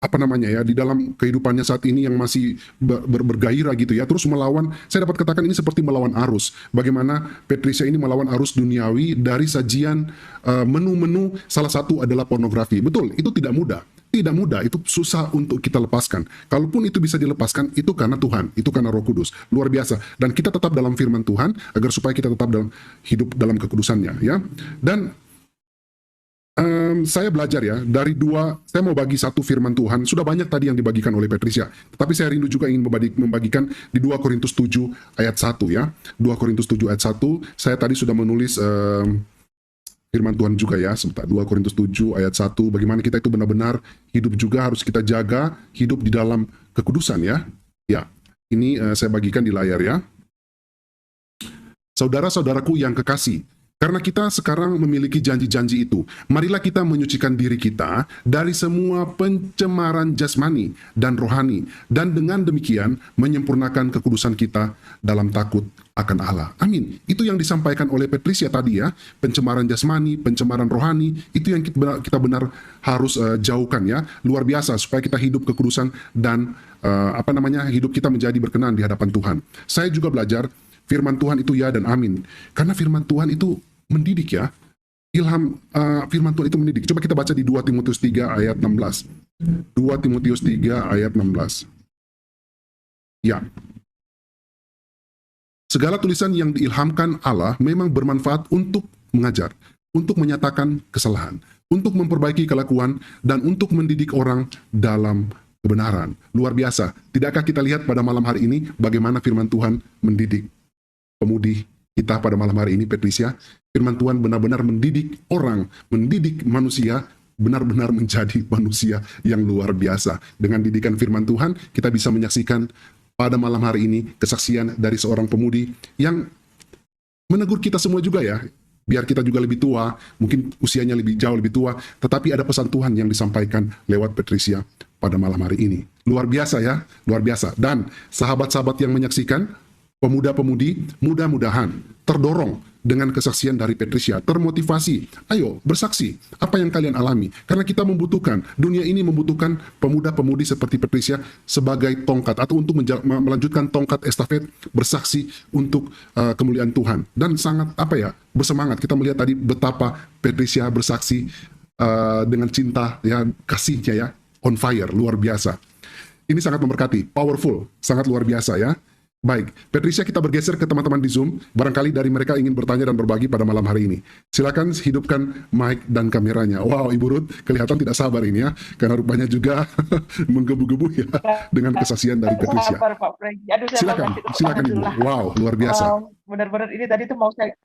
[SPEAKER 1] apa namanya ya, di dalam kehidupannya saat ini yang masih bergairah gitu ya, terus melawan, saya dapat katakan ini seperti melawan arus. Bagaimana Patricia ini melawan arus duniawi dari sajian menu-menu, salah satu adalah pornografi. Betul, itu tidak mudah. Tidak mudah, itu susah untuk kita lepaskan. Kalaupun itu bisa dilepaskan, itu karena Tuhan, itu karena Roh Kudus. Luar biasa. Dan kita tetap dalam firman Tuhan, agar supaya kita tetap dalam hidup dalam kekudusannya ya. Dan saya belajar ya, dari saya mau bagi satu firman Tuhan, sudah banyak tadi yang dibagikan oleh Patricia, tetapi saya rindu juga ingin membagikan di 2 Korintus 7 ayat 1 ya. 2 Korintus 7 ayat 1, saya tadi sudah menulis firman Tuhan juga ya, sebentar. 2 Korintus 7 ayat 1, bagaimana kita itu benar-benar hidup juga harus kita jaga, hidup di dalam kekudusan ya. Ya, ini saya bagikan di layar ya. Saudara-saudaraku yang kekasih, karena kita sekarang memiliki janji-janji itu, marilah kita menyucikan diri kita dari semua pencemaran jasmani dan rohani, dan dengan demikian menyempurnakan kekudusan kita dalam takut akan Allah. Amin. Itu yang disampaikan oleh Patricia tadi ya, pencemaran jasmani, pencemaran rohani, itu yang kita benar harus jauhkan ya. Luar biasa, supaya kita hidup kekudusan dan hidup kita menjadi berkenan di hadapan Tuhan. Saya juga belajar firman Tuhan itu ya dan amin. Karena firman Tuhan itu mendidik ya. Firman Tuhan itu mendidik. Coba kita baca di 2 Timotius 3 ayat 16. 2 Timotius 3 ayat 16. Ya. Segala tulisan yang diilhamkan Allah memang bermanfaat untuk mengajar, untuk menyatakan kesalahan, untuk memperbaiki kelakuan, dan untuk mendidik orang dalam kebenaran. Luar biasa. Tidakkah kita lihat pada malam hari ini bagaimana firman Tuhan mendidik pemudi kita pada malam hari ini, Patricia? Firman Tuhan benar-benar mendidik orang, mendidik manusia, benar-benar menjadi manusia yang luar biasa. Dengan didikan firman Tuhan, kita bisa menyaksikan pada malam hari ini kesaksian dari seorang pemudi yang menegur kita semua juga ya. Biar kita juga lebih tua, mungkin usianya jauh lebih tua, tetapi ada pesan Tuhan yang disampaikan lewat Patricia pada malam hari ini. Luar biasa ya, luar biasa. Dan sahabat-sahabat yang menyaksikan, pemuda-pemudi, mudah-mudahan terdorong dengan kesaksian dari Patricia, termotivasi. Ayo, bersaksi apa yang kalian alami. Karena kita membutuhkan, dunia ini membutuhkan pemuda-pemudi seperti Patricia sebagai tongkat, atau untuk melanjutkan tongkat estafet bersaksi untuk kemuliaan Tuhan. Dan sangat bersemangat. Kita melihat tadi betapa Patricia bersaksi dengan cinta ya, kasihnya ya, on fire, luar biasa. Ini sangat memberkati, powerful, sangat luar biasa ya. Baik, Patricia, kita bergeser ke teman-teman di Zoom. Barangkali dari mereka ingin bertanya dan berbagi pada malam hari ini. Silakan hidupkan mic dan kameranya. Wow, Ibu Ruth, kelihatan tidak sabar ini ya, karena rupanya juga menggebu-gebu ya dengan kesaksian dari Patricia. Silakan Ibu. Wow, luar biasa.
[SPEAKER 4] Benar-benar ini tadi tuh mau saya,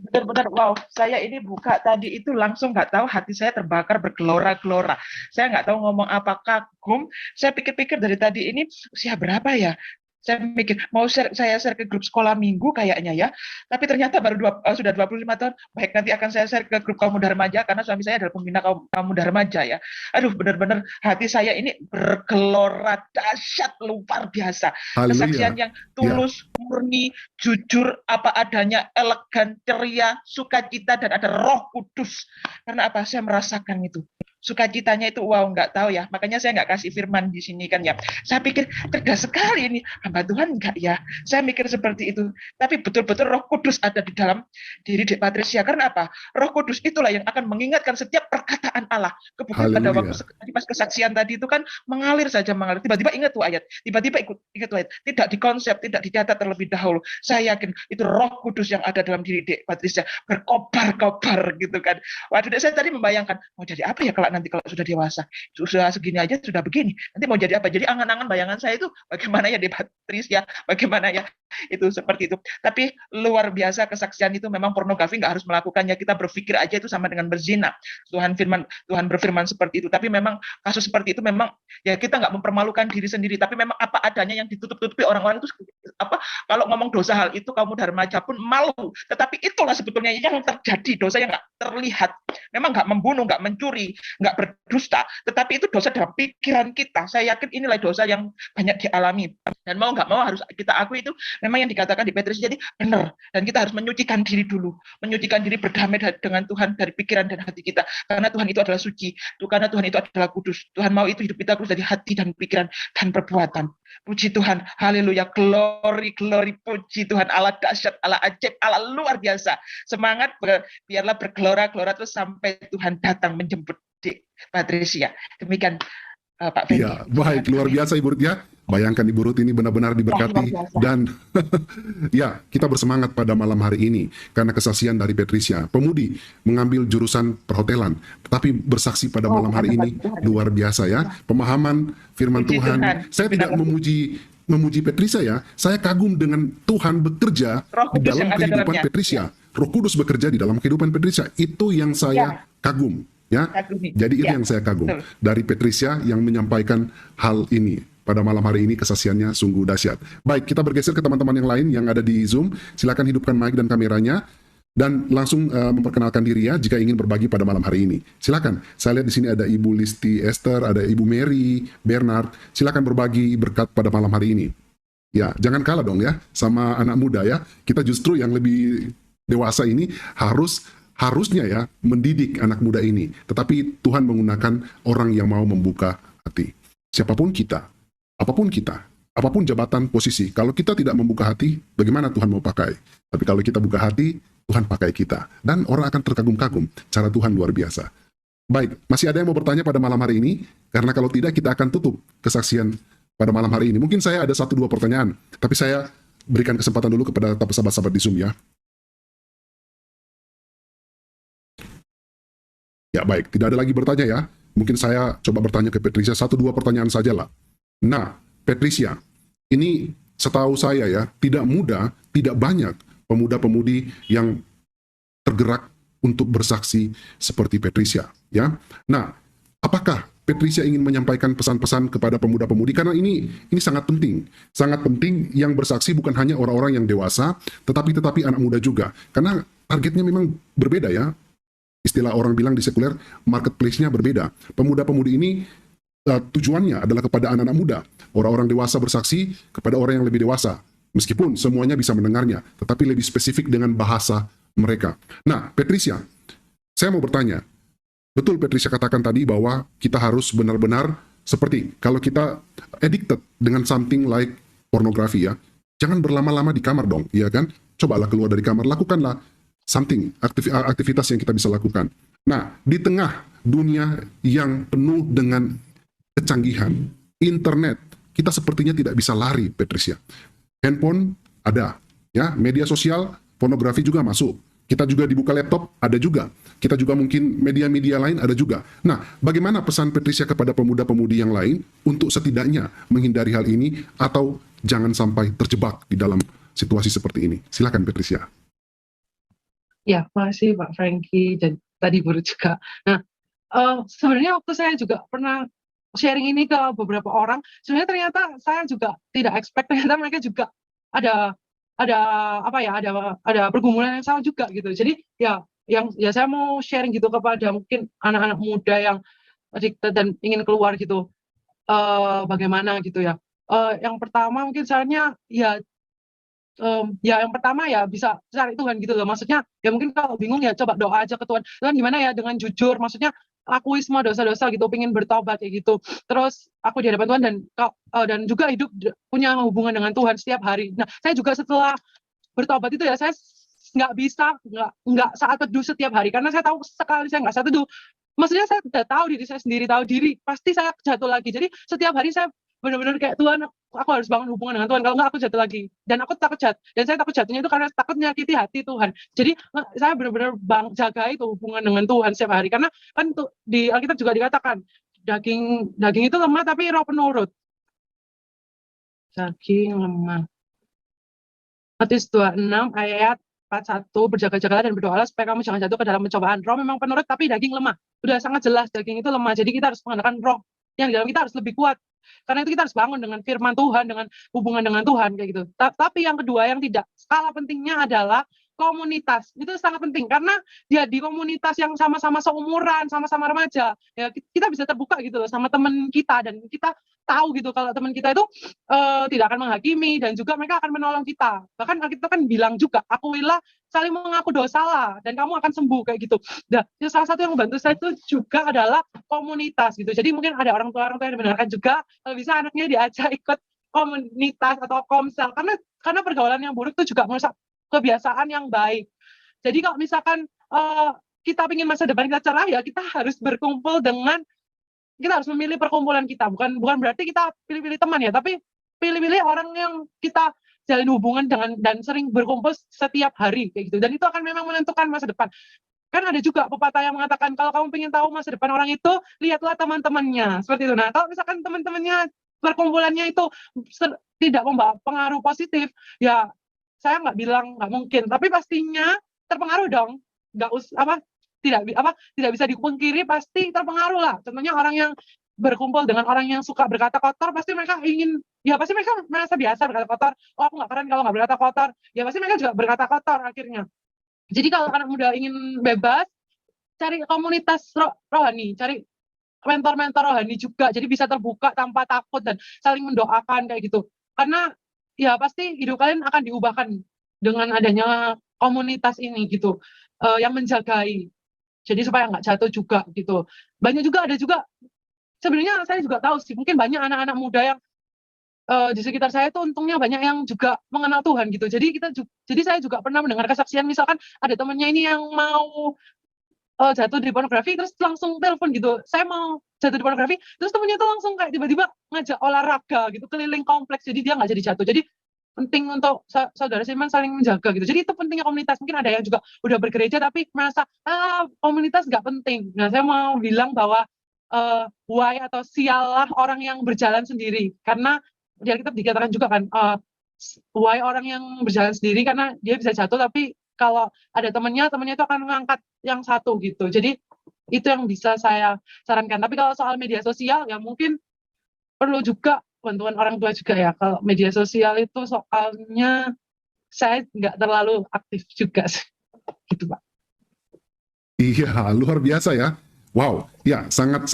[SPEAKER 4] benar-benar wow, saya ini buka tadi itu langsung nggak tahu, hati saya terbakar bergelora-gelora. Saya nggak tahu ngomong apa, kagum. Saya pikir-pikir dari tadi ini usia berapa ya? Saya mikir, saya share ke grup sekolah minggu kayaknya ya, tapi ternyata sudah 25 tahun. Baik, nanti akan saya share ke grup kaum muda remaja, karena suami saya adalah pembina kaum muda remaja ya. Aduh, benar-benar hati saya ini bergelora dahsyat, luar biasa. Kesaksian yang tulus, murni, jujur, apa adanya, elegan, ceria, sukacita, dan ada Roh Kudus. Karena apa? Saya merasakan itu. Sukacitanya itu wow, nggak tahu ya, makanya saya nggak kasih firman di sini kan ya. Saya pikir cerdas sekali ini hamba Tuhan, nggak ya, saya mikir seperti itu. Tapi betul-betul Roh Kudus ada di dalam diri Dek Patricia. Karena apa? Roh Kudus itulah yang akan mengingatkan setiap perkataan Allah. Bukan pada waktu pas kesaksian tadi itu kan mengalir saja, tiba-tiba ingat tuh ayat, tiba-tiba ingat tuh ayat, tidak dikonsep, tidak dicatat terlebih dahulu. Saya yakin itu Roh Kudus yang ada dalam diri Dek Patricia berkobar-kobar gitu kan. Waduh, saya tadi membayangkan mau jadi apa ya nanti kalau sudah dewasa, sudah segini aja sudah begini, nanti mau jadi apa? Jadi angan-angan bayangan saya itu bagaimana ya Dek Patricia, bagaimana ya itu seperti itu. Tapi luar biasa kesaksian itu, memang pornografi nggak harus melakukannya, kita berpikir aja itu sama dengan berzina. Tuhan berfirman seperti itu. Tapi memang kasus seperti itu memang ya kita nggak mempermalukan diri sendiri, tapi memang apa adanya yang ditutup-tutupi orang-orang itu apa, kalau ngomong dosa hal itu kaum muda remaja pun malu, tetapi itulah sebetulnya yang terjadi, dosa yang nggak terlihat. Memang nggak membunuh, nggak mencuri, nggak berdusta, tetapi itu dosa dalam pikiran kita. Saya yakin inilah dosa yang banyak dialami. Dan mau nggak mau harus kita akui itu memang yang dikatakan di Petrus jadi benar. Dan kita harus menyucikan diri dulu. Menyucikan diri berdamai dengan Tuhan dari pikiran dan hati kita. Karena Tuhan itu adalah suci. Karena Tuhan itu adalah kudus. Tuhan mau itu hidup kita kudus dari hati dan pikiran dan perbuatan. Puji Tuhan. Haleluya. Glory, glory. Puji Tuhan. Allah dahsyat, Allah ajaib, Allah luar biasa. Semangat, biarlah bergelora-gelora terus sampai Tuhan datang menjemput di Patricia. Demikian Pak Fendi.
[SPEAKER 1] Iya, baik, luar biasa Ibu Ruth ya. Bayangkan Ibu Ruth ini benar-benar diberkati dan ya, kita bersemangat pada malam hari ini karena kesaksian dari Patricia, pemudi mengambil jurusan perhotelan, tetapi bersaksi pada malam hari ini luar biasa ya. Pemahaman firman
[SPEAKER 4] Puji
[SPEAKER 1] Tuhan.
[SPEAKER 4] Tuhan.
[SPEAKER 1] Saya tidak memuji Patricia ya. Saya kagum dengan Tuhan bekerja
[SPEAKER 4] Roh
[SPEAKER 1] di
[SPEAKER 4] Kudus
[SPEAKER 1] dalam
[SPEAKER 4] yang ada
[SPEAKER 1] kehidupan
[SPEAKER 4] dalamnya.
[SPEAKER 1] Patricia. Roh Kudus bekerja di dalam kehidupan Patricia. Itu yang saya kagum. Ya,
[SPEAKER 4] Kagumi.
[SPEAKER 1] jadi itu
[SPEAKER 4] Ya,
[SPEAKER 1] yang saya kagum
[SPEAKER 4] betul.
[SPEAKER 1] dari Patricia yang menyampaikan hal ini pada malam hari ini. Kesaksiannya sungguh dahsyat. Baik, kita bergeser ke teman-teman yang lain yang ada di Zoom. Silakan hidupkan mic dan kameranya dan langsung memperkenalkan diri ya jika ingin berbagi pada malam hari ini. Silakan. Saya lihat di sini ada Ibu Listi Esther, ada Ibu Mary, Bernard. Silakan berbagi berkat pada malam hari ini. Ya, jangan kalah dong ya sama anak muda ya. Kita justru yang lebih dewasa ini harusnya ya mendidik anak muda ini. Tetapi Tuhan menggunakan orang yang mau membuka hati. Siapapun kita, apapun kita, apapun jabatan, posisi, kalau kita tidak membuka hati, bagaimana Tuhan mau pakai? Tapi kalau kita buka hati, Tuhan pakai kita. Dan orang akan terkagum-kagum. Cara Tuhan luar biasa. Baik, masih ada yang mau bertanya pada malam hari ini? Karena kalau tidak, kita akan tutup kesaksian pada malam hari ini. Mungkin saya ada 1-2 pertanyaan, tapi saya berikan kesempatan dulu kepada sahabat-sahabat di Zoom ya. Ya baik, tidak ada lagi bertanya ya. Mungkin saya coba bertanya ke Patricia, 1-2 pertanyaan saja lah. Nah, Patricia, ini setahu saya ya, tidak mudah, tidak banyak pemuda-pemudi yang tergerak untuk bersaksi seperti Patricia. Ya. Nah, apakah Patricia ingin menyampaikan pesan-pesan kepada pemuda-pemudi? Karena ini sangat penting. Sangat penting yang bersaksi bukan hanya orang-orang yang dewasa, tetapi anak muda juga. Karena targetnya memang berbeda ya. Istilah orang bilang di sekuler, marketplace-nya berbeda. Pemuda-pemudi ini tujuannya adalah kepada anak-anak muda. Orang-orang dewasa bersaksi kepada orang yang lebih dewasa. Meskipun semuanya bisa mendengarnya, tetapi lebih spesifik dengan bahasa mereka. Nah, Patricia, saya mau bertanya. Betul Patricia katakan tadi bahwa kita harus benar-benar seperti kalau kita addicted dengan something like pornografi ya. Jangan berlama-lama di kamar dong, ya kan? Cobalah keluar dari kamar, lakukanlah something, aktivitas yang kita bisa lakukan. Nah, di tengah dunia yang penuh dengan kecanggihan, internet, kita sepertinya tidak bisa lari, Patricia. Handphone ada, ya, media sosial, pornografi juga masuk. Kita juga dibuka laptop, ada juga. Kita juga mungkin media-media lain, ada juga. Nah, bagaimana pesan Patricia kepada pemuda-pemudi yang lain untuk setidaknya menghindari hal ini atau jangan sampai terjebak di dalam situasi seperti ini? Silakan, Patricia.
[SPEAKER 3] Ya, makasih Pak Frankie dan tadi Guru juga. Nah, sebenarnya waktu saya juga pernah sharing ini ke beberapa orang, sebenarnya ternyata saya juga tidak expect, ternyata mereka juga ada pergumulan yang sama juga gitu. Jadi ya saya mau sharing gitu kepada mungkin anak-anak muda yang addicted dan ingin keluar gitu. Bagaimana gitu ya. Yang pertama mungkin caranya ya yang pertama ya bisa cari Tuhan gitu loh. Maksudnya ya mungkin kalau bingung ya coba doa aja ke Tuhan. Tuhan gimana ya dengan jujur, maksudnya akui semua dosa-dosa gitu, pengen bertobat kayak gitu. Terus aku di hadapan Tuhan dan juga hidup punya hubungan dengan Tuhan setiap hari. Nah, saya juga setelah bertobat itu ya saya nggak saat teduh setiap hari karena saya tahu sekali saya nggak saat teduh. Maksudnya saya udah tahu diri saya sendiri, tahu diri pasti saya jatuh lagi. Jadi setiap hari saya benar-benar kayak Tuhan, aku harus bangun hubungan dengan Tuhan, kalau nggak aku jatuh lagi. Dan aku takut dan saya takut jatuhnya itu karena takut menyakiti hati Tuhan. Jadi saya benar-benar jaga itu hubungan dengan Tuhan setiap hari, karena kan di Alkitab juga dikatakan daging itu lemah tapi roh penurut. Daging lemah. Matius 26 ayat 41, berjaga-jagalah dan berdoalah supaya kamu jangan jatuh ke dalam pencobaan. Roh memang penurut tapi daging lemah. Udah sangat jelas daging itu lemah. Jadi kita harus mengandalkan roh yang di dalam kita harus lebih kuat. Karena itu kita harus bangun dengan firman Tuhan, dengan hubungan dengan Tuhan kayak gitu. Tapi yang kedua yang tidak skala pentingnya adalah komunitas itu sangat penting karena dia di komunitas yang sama-sama seumuran, sama-sama remaja, ya kita bisa terbuka gitu loh sama teman kita dan kita tahu gitu kalau teman kita itu tidak akan menghakimi dan juga mereka akan menolong kita. Bahkan kita kan bilang juga, akuilah saling mengaku dosa lah dan kamu akan sembuh kayak gitu. Nah, salah satu yang membantu saya itu juga adalah komunitas gitu. Jadi mungkin ada orang tua yang dibenarkan juga kalau bisa anaknya diajak ikut komunitas atau komsel karena pergaulan yang buruk itu juga merusak kebiasaan yang baik. Jadi kalau misalkan kita ingin masa depan kita cerah ya kita harus berkumpul dengan kita harus memilih perkumpulan kita. Bukan berarti kita pilih-pilih teman ya, tapi pilih-pilih orang yang kita jalin hubungan dengan dan sering berkumpul setiap hari kayak gitu. Dan itu akan memang menentukan masa depan. Kan ada juga pepatah yang mengatakan kalau kamu ingin tahu masa depan orang itu, lihatlah teman-temannya. Seperti itu. Nah, kalau misalkan teman-temannya perkumpulannya itu tidak membawa pengaruh positif, ya saya nggak bilang nggak mungkin, tapi pastinya terpengaruh dong. Tidak bisa dipungkiri pasti terpengaruh lah. Contohnya orang yang berkumpul dengan orang yang suka berkata kotor, pasti mereka merasa biasa berkata kotor. Oh, aku nggak keren kalau nggak berkata kotor. Ya pasti mereka juga berkata kotor akhirnya. Jadi kalau anak muda ingin bebas, cari komunitas rohani, cari mentor-mentor rohani juga. Jadi bisa terbuka tanpa takut dan saling mendoakan kayak gitu. Karena ya pasti hidup kalian akan diubahkan dengan adanya komunitas ini gitu, yang menjagai. Jadi supaya nggak jatuh juga gitu. Ada juga sebenarnya saya juga tahu sih, mungkin banyak anak-anak muda yang di sekitar saya itu untungnya banyak yang juga mengenal Tuhan gitu. Jadi saya juga pernah mendengar kesaksian misalkan ada temannya ini yang mau jatuh di pornografi terus langsung telepon gitu. Saya mau jatuh di pornografi, terus temannya itu langsung kayak tiba-tiba ngajak olahraga gitu keliling kompleks. Jadi dia nggak jadi jatuh. Jadi penting untuk saudara seiman saling menjaga gitu. Jadi itu pentingnya komunitas. Mungkin ada yang juga udah bergereja tapi merasa komunitas nggak penting. Nah, saya mau bilang bahwa why atau sialah orang yang berjalan sendiri. Karena di Alkitab dikatakan juga kan why orang yang berjalan sendiri karena dia bisa jatuh tapi kalau ada temannya itu akan mengangkat yang satu gitu. Jadi itu yang bisa saya sarankan. Tapi kalau soal media sosial ya mungkin perlu juga bantuan orang tua juga ya. Kalau media sosial itu soalnya saya nggak terlalu aktif juga sih. Gitu Pak.
[SPEAKER 1] Iya, luar biasa ya. Wow, ya sangat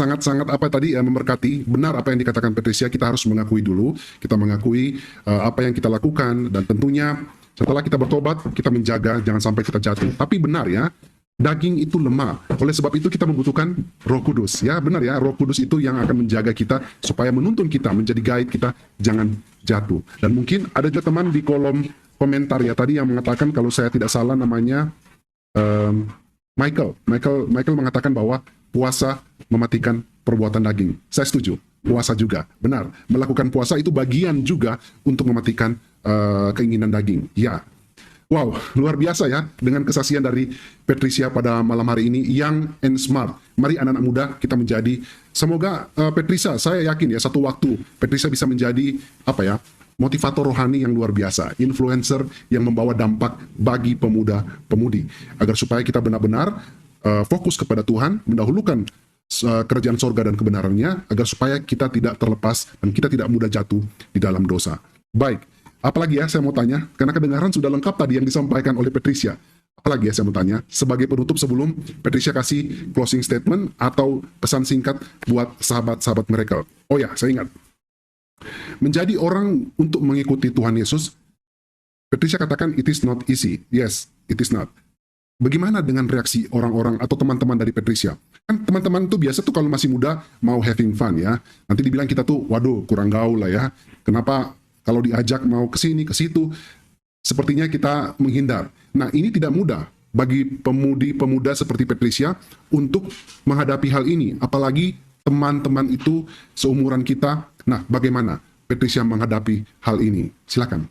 [SPEAKER 1] apa tadi memberkati. Benar apa yang dikatakan Patricia, kita harus mengakui dulu, kita mengakui apa yang kita lakukan dan tentunya setelah kita bertobat, kita menjaga jangan sampai kita jatuh. Tapi benar ya, daging itu lemah. Oleh sebab itu kita membutuhkan Roh Kudus. Ya, benar ya, Roh Kudus itu yang akan menjaga kita supaya menuntun kita, menjadi guide kita jangan jatuh. Dan mungkin ada juga teman di kolom komentar ya tadi yang mengatakan kalau saya tidak salah namanya Michael mengatakan bahwa puasa mematikan perbuatan daging. Saya setuju. Puasa juga, benar. Melakukan puasa itu bagian juga untuk mematikan keinginan daging. Ya. Wow, luar biasa ya dengan kesaksian dari Patricia pada malam hari ini, young and smart. Mari anak-anak muda kita menjadi, semoga Patricia, saya yakin ya satu waktu Patricia bisa menjadi motivator rohani yang luar biasa, influencer yang membawa dampak bagi pemuda-pemudi, agar supaya kita benar-benar fokus kepada Tuhan, mendahulukan kerajaan sorga dan kebenarannya, agar supaya kita tidak terlepas dan kita tidak mudah jatuh di dalam dosa. Baik, apalagi ya saya mau tanya, karena kedengaran sudah lengkap tadi yang disampaikan oleh Patricia. Apalagi ya saya mau tanya, sebagai penutup sebelum Patricia kasih closing statement atau pesan singkat buat sahabat-sahabat mereka. Oh ya, saya ingat. Menjadi orang untuk mengikuti Tuhan Yesus, Patricia katakan it is not easy. Yes, it is not. Bagaimana dengan reaksi orang-orang atau teman-teman dari Patricia? Kan teman-teman tuh biasa tuh kalau masih muda mau having fun ya. Nanti dibilang kita tuh, waduh kurang gaul lah ya. Kenapa kalau diajak mau ke sini, ke situ, sepertinya kita menghindar. Nah ini tidak mudah bagi pemudi-pemuda seperti Patricia untuk menghadapi hal ini. Apalagi teman-teman itu seumuran kita. Nah bagaimana Patricia menghadapi hal ini? Silakan.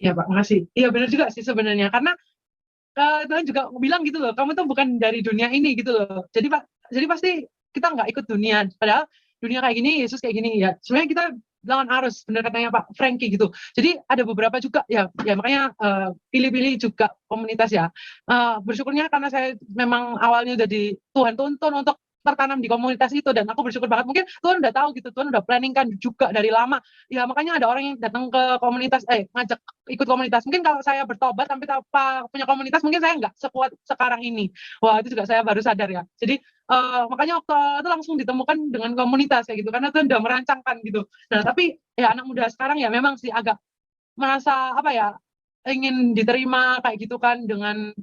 [SPEAKER 3] Iya Pak, makasih. Iya benar juga sih sebenarnya. Karena Tuhan juga bilang gitu loh, kamu tuh bukan dari dunia ini gitu loh. Jadi pasti kita nggak ikut dunia. Padahal dunia kayak gini, Yesus kayak gini ya. Sebenarnya kita lawan arus, benar katanya Pak Frankie gitu. Jadi ada beberapa juga ya makanya pilih-pilih juga komunitas ya. Bersyukurnya karena saya memang awalnya udah di Tuhan tuntun untuk tertanam di komunitas itu, dan aku bersyukur banget. Mungkin Tuhan udah tahu gitu, Tuhan udah planningkan juga dari lama. Ya makanya ada orang yang datang ke komunitas, ngajak ikut komunitas. Mungkin kalau saya bertobat sampai tanpa punya komunitas, mungkin saya nggak sekuat sekarang ini. Wah, itu juga saya baru sadar ya. Jadi makanya waktu itu langsung ditemukan dengan komunitas kayak gitu, karena Tuhan udah merancangkan gitu. Nah, tapi ya anak muda sekarang ya memang sih agak merasa apa ya, ingin diterima kayak gitu kan, dengan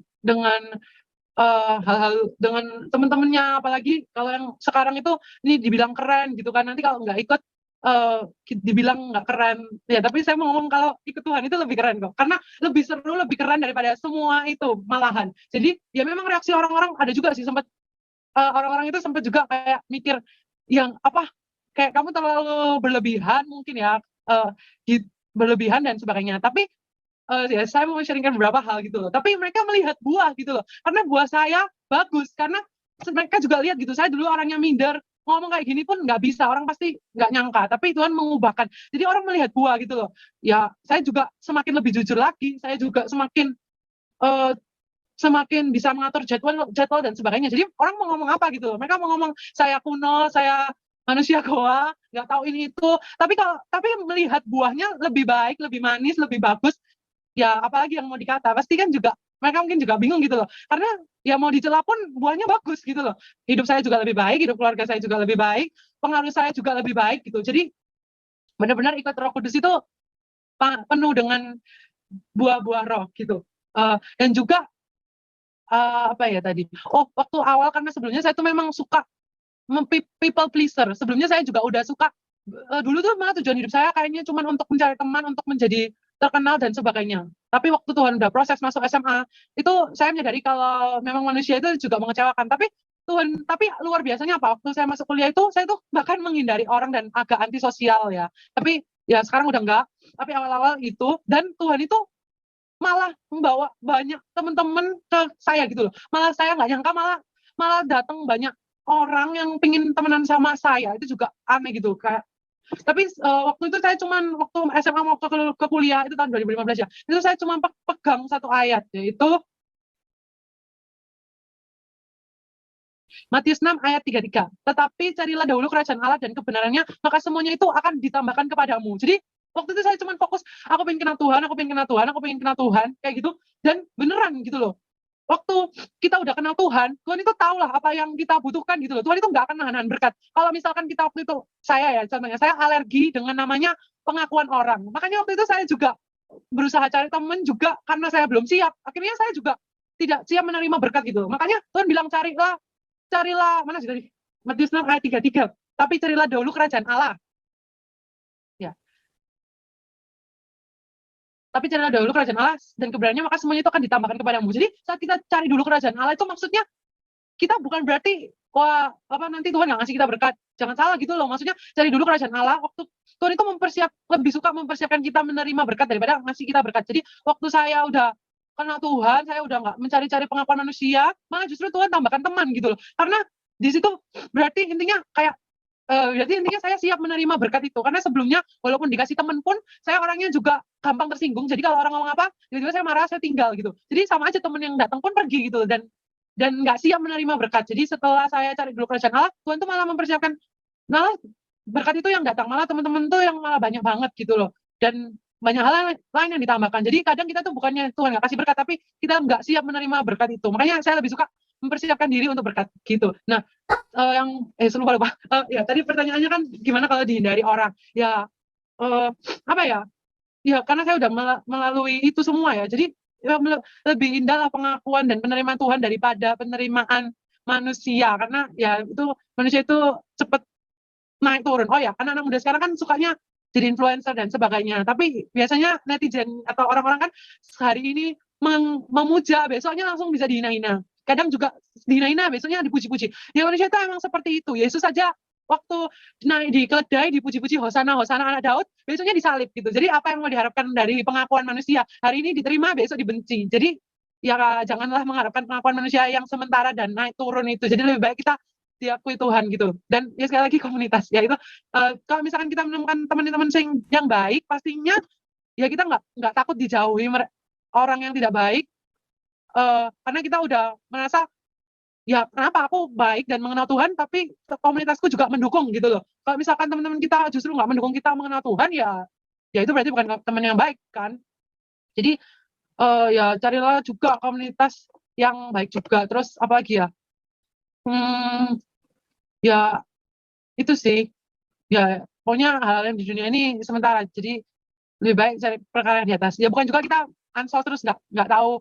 [SPEAKER 3] hal-hal dengan teman-temannya, apalagi kalau yang sekarang itu ini dibilang keren gitu kan, nanti kalau nggak ikut dibilang nggak keren ya. Tapi saya mau ngomong kalau ikut Tuhan itu lebih keren kok, karena lebih seru, lebih keren daripada semua itu malahan. Jadi ya memang reaksi orang-orang ada juga sih, sempat orang-orang itu sempat juga kayak mikir yang apa, kayak kamu terlalu berlebihan mungkin ya, berlebihan dan sebagainya. Tapi ya saya mau sharingkan beberapa hal gitu loh. Tapi mereka melihat buah gitu loh. Karena buah saya bagus. Karena mereka juga lihat gitu. Saya dulu orangnya minder. Ngomong kayak gini pun nggak bisa. Orang pasti nggak nyangka. Tapi Tuhan mengubahkan. Jadi orang melihat buah gitu loh. Ya saya juga semakin lebih jujur lagi. Saya juga semakin bisa mengatur jadwal dan sebagainya. Jadi orang mau ngomong apa gitu loh. Mereka mau ngomong saya kuno, saya manusia goa, nggak tahu ini itu. Tapi melihat buahnya lebih baik, lebih manis, lebih bagus, ya apalagi yang mau dikata, pasti kan juga mereka mungkin juga bingung gitu loh, karena ya mau dicela pun buahnya bagus gitu loh. Hidup saya juga lebih baik, hidup keluarga saya juga lebih baik, pengaruh saya juga lebih baik gitu. Jadi benar-benar ikut Roh Kudus itu penuh dengan buah-buah roh gitu. Dan juga apa ya tadi, waktu awal, karena sebelumnya saya tuh memang suka people pleaser. Sebelumnya saya juga udah suka, dulu tuh malah tujuan hidup saya kayaknya cuma untuk mencari teman, untuk menjadi terkenal dan sebagainya. Tapi waktu Tuhan udah proses masuk SMA, itu saya menyadari kalau memang manusia itu juga mengecewakan. Tapi luar biasanya apa? Waktu saya masuk kuliah itu, saya tuh bahkan menghindari orang dan agak antisosial ya. Tapi ya sekarang udah enggak. Tapi awal-awal itu, dan Tuhan itu malah membawa banyak teman-teman ke saya gitu loh. Malah saya nggak nyangka, malah datang banyak orang yang pingin temenan sama saya. Itu juga aneh gitu. Tapi waktu itu saya waktu SMA mau ke kuliah itu tahun 2015 ya. Itu saya cuma pegang satu ayat, yaitu Matius 6 ayat 33. Tetapi carilah dahulu kerajaan Allah dan kebenarannya, maka semuanya itu akan ditambahkan kepadamu. Jadi waktu itu saya cuma fokus, aku pengen kenal Tuhan, aku pengen kenal Tuhan, aku pengen kenal Tuhan, kayak gitu. Dan beneran gitu loh. Waktu kita udah kenal Tuhan, Tuhan itu tahu lah apa yang kita butuhkan gitu loh. Tuhan itu nggak akan nahan berkat. Kalau misalkan kita waktu itu, saya ya contohnya, saya alergi dengan namanya pengakuan orang. Makanya waktu itu saya juga berusaha cari teman juga, karena saya belum siap. Akhirnya saya juga tidak siap menerima berkat gitu. Makanya Tuhan bilang carilah, mana sih tadi? Matius 6 ayat 33. Tapi carilah dahulu kerajaan Allah. Ya. Tapi carilah dahulu kerajaan Allah dan kebenarannya, maka semuanya itu akan ditambahkan kepadamu. Jadi saat kita cari dulu kerajaan Allah itu maksudnya kita bukan berarti nanti Tuhan nggak ngasih kita berkat. Jangan salah gitu loh. Maksudnya cari dulu kerajaan Allah. Waktu Tuhan itu lebih suka mempersiapkan kita menerima berkat daripada ngasih kita berkat. Jadi waktu saya udah kenal Tuhan, saya udah nggak mencari-cari pengakuan manusia, malah justru Tuhan tambahkan teman gitu loh. Karena di situ berarti intinya saya siap menerima berkat itu. Karena sebelumnya walaupun dikasih teman pun, saya orangnya juga gampang tersinggung. Jadi kalau orang ngomong apa, tiba-tiba saya marah, saya tinggal gitu. Jadi sama aja, teman yang datang pun pergi gitu, dan nggak siap menerima berkat. Jadi setelah saya cari dulu kerajaan Allah, Tuhan tuh malah mempersiapkan, malah berkat itu yang datang, malah teman-teman tuh yang malah banyak banget gitu loh. Dan banyak hal lain yang ditambahkan. Jadi kadang kita tuh bukannya Tuhan nggak kasih berkat, tapi kita nggak siap menerima berkat itu. Makanya saya lebih suka mempersiapkan diri untuk berkat gitu. Nah, lupa. Ya tadi pertanyaannya kan gimana kalau dihindari orang? Ya apa ya? Ya karena saya udah melalui itu semua ya. Jadi lebih indah lah pengakuan dan penerimaan Tuhan daripada penerimaan manusia, karena ya itu manusia itu cepet naik turun. Oh ya, anak-anak muda sekarang kan sukanya jadi influencer dan sebagainya. Tapi biasanya netizen atau orang-orang kan sehari ini memuja, besoknya langsung bisa dihina-hina. Kadang juga dihina-hina, besoknya dipuji-puji. Ya manusia itu emang seperti itu. Yesus saja waktu naik di keledai dipuji-puji, Hosana, Hosana anak Daud, besoknya disalib gitu. Jadi apa yang mau diharapkan dari pengakuan manusia? Hari ini diterima, besok dibenci. Jadi ya janganlah mengharapkan pengakuan manusia yang sementara dan naik turun itu. Jadi lebih baik kita diakui Tuhan gitu. Dan ya sekali lagi komunitas ya itu, kalau misalkan kita menemukan teman-teman yang baik, pastinya ya kita nggak takut dijauhi orang yang tidak baik, karena kita udah merasa ya kenapa aku baik dan mengenal Tuhan, tapi komunitasku juga mendukung gitu loh. Kalau misalkan teman-teman kita justru nggak mendukung kita mengenal Tuhan, ya itu berarti bukan teman yang baik kan. Jadi ya carilah juga komunitas yang baik juga. Terus apalagi ya? Ya itu sih. Ya pokoknya hal yang di dunia ini sementara. Jadi lebih baik cari perkara yang di atas. Ya bukan juga kita unsol terus nggak tahu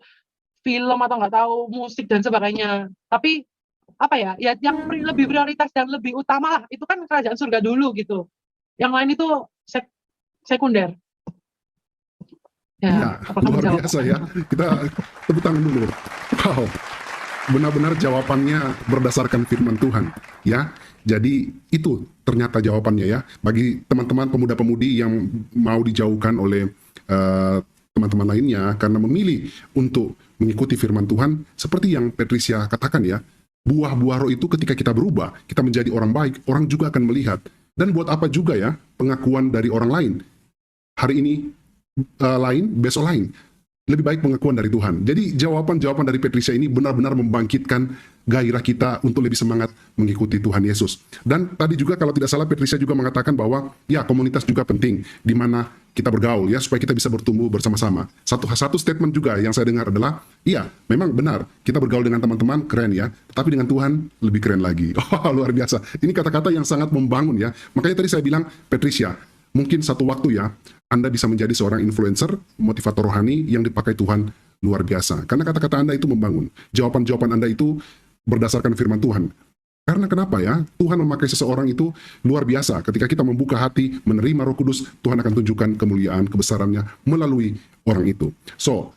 [SPEAKER 3] film atau nggak tahu musik dan sebagainya. Tapi apa ya? Ya yang lebih prioritas dan lebih utama lah itu kan kerajaan surga dulu gitu. Yang lain itu sekunder.
[SPEAKER 1] Ya,
[SPEAKER 3] apakah
[SPEAKER 1] luar
[SPEAKER 3] menjawab?
[SPEAKER 1] biasa ya. Kita tepuk tangan dulu. Wow, benar-benar jawabannya berdasarkan firman Tuhan. Ya, jadi itu ternyata jawabannya ya. Bagi teman-teman pemuda-pemudi yang mau dijauhkan oleh teman-teman lainnya karena memilih untuk mengikuti firman Tuhan, seperti yang Patricia katakan ya, buah-buah roh itu ketika kita berubah, kita menjadi orang baik, orang juga akan melihat. Dan buat apa juga ya pengakuan dari orang lain? Hari ini lain, besok lain. Lebih baik pengakuan dari Tuhan. Jadi jawaban-jawaban dari Patricia ini benar-benar membangkitkan gairah kita untuk lebih semangat mengikuti Tuhan Yesus. Dan tadi juga kalau tidak salah Patricia juga mengatakan bahwa ya komunitas juga penting di mana kita bergaul ya supaya kita bisa bertumbuh bersama-sama. Satu statement juga yang saya dengar adalah iya, memang benar kita bergaul dengan teman-teman keren ya, tapi dengan Tuhan lebih keren lagi. Oh, luar biasa. Ini kata-kata yang sangat membangun ya. Makanya tadi saya bilang Patricia, mungkin satu waktu ya, Anda bisa menjadi seorang influencer, motivator rohani yang dipakai Tuhan luar biasa. Karena kata-kata Anda itu membangun. Jawaban-jawaban Anda itu berdasarkan firman Tuhan. Karena kenapa ya? Tuhan memakai seseorang itu luar biasa. Ketika kita membuka hati, menerima Roh Kudus, Tuhan akan tunjukkan kemuliaan, kebesarannya melalui orang itu. So,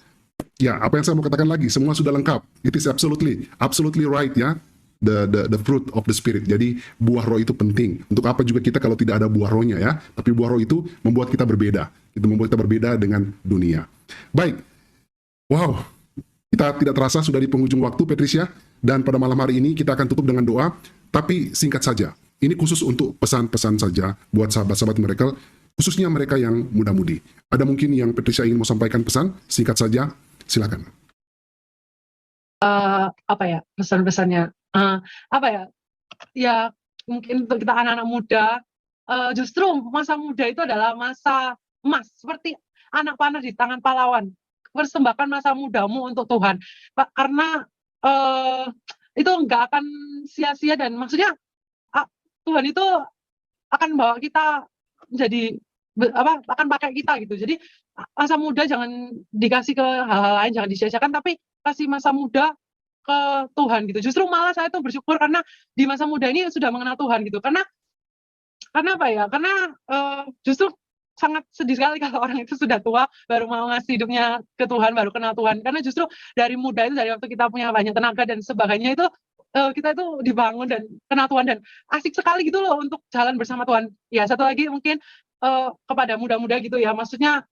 [SPEAKER 1] ya apa yang saya mau katakan lagi, semua sudah lengkap. It is absolutely right ya. The fruit of the spirit. Jadi buah roh itu penting. Untuk apa juga kita kalau tidak ada buah rohnya ya. Tapi buah roh itu membuat kita berbeda. Itu membuat kita berbeda dengan dunia. Baik. Wow. Kita tidak terasa sudah di penghujung waktu Patricia. Dan pada malam hari ini kita akan tutup dengan doa. Tapi singkat saja. Ini khusus untuk pesan-pesan saja buat sahabat-sahabat Miracle. Khususnya mereka yang muda-mudi. Ada mungkin yang Patricia ingin mau sampaikan pesan? Singkat saja. Silakan.
[SPEAKER 3] Apa ya pesan-pesannya? Apa ya? Ya mungkin untuk kita anak-anak muda, justru masa muda itu adalah masa emas, seperti anak panah di tangan pahlawan. Persembahkan masa mudamu untuk Tuhan, Pak, karena itu nggak akan sia-sia dan maksudnya Tuhan itu akan bawa kita menjadi akan pakai kita gitu. Jadi masa muda jangan dikasih ke hal-hal lain, jangan disia-siakan, tapi kasih masa muda ke Tuhan gitu. Justru malah saya tuh bersyukur karena di masa muda ini sudah mengenal Tuhan gitu. Karena apa ya? Karena justru sangat sedih sekali kalau orang itu sudah tua baru mau ngasih hidupnya ke Tuhan, baru kenal Tuhan. Karena justru dari muda itu, dari waktu kita punya banyak tenaga dan sebagainya itu kita itu dibangun dan kenal Tuhan dan asik sekali gitu loh untuk jalan bersama Tuhan. Ya satu lagi mungkin kepada muda-muda gitu ya, maksudnya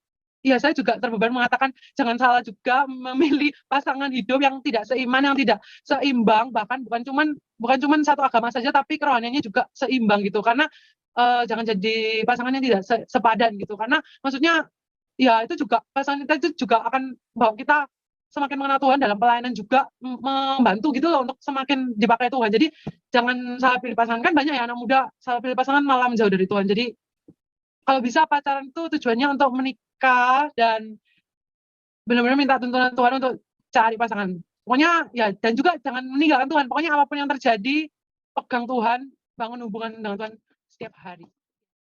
[SPEAKER 3] ya saya juga terbeban mengatakan jangan salah juga memilih pasangan hidup yang tidak seiman, yang tidak seimbang, bahkan bukan cuman satu agama saja tapi kerohaniannya juga seimbang gitu. Karena jangan jadi pasangan yang tidak sepadan gitu. Karena maksudnya ya itu juga pasangan kita itu juga akan bawa kita semakin mengenal Tuhan dalam pelayanan juga membantu gitu loh untuk semakin dipakai Tuhan. Jadi jangan salah pilih pasangan, kan banyak ya anak muda salah pilih pasangan malah menjauh dari Tuhan. Jadi kalau bisa pacaran itu tujuannya untuk menikah dan benar-benar minta tuntunan Tuhan untuk cari pasangan. Pokoknya ya, dan juga jangan meninggalkan Tuhan. Pokoknya apapun yang terjadi, pegang Tuhan, bangun hubungan dengan Tuhan setiap hari.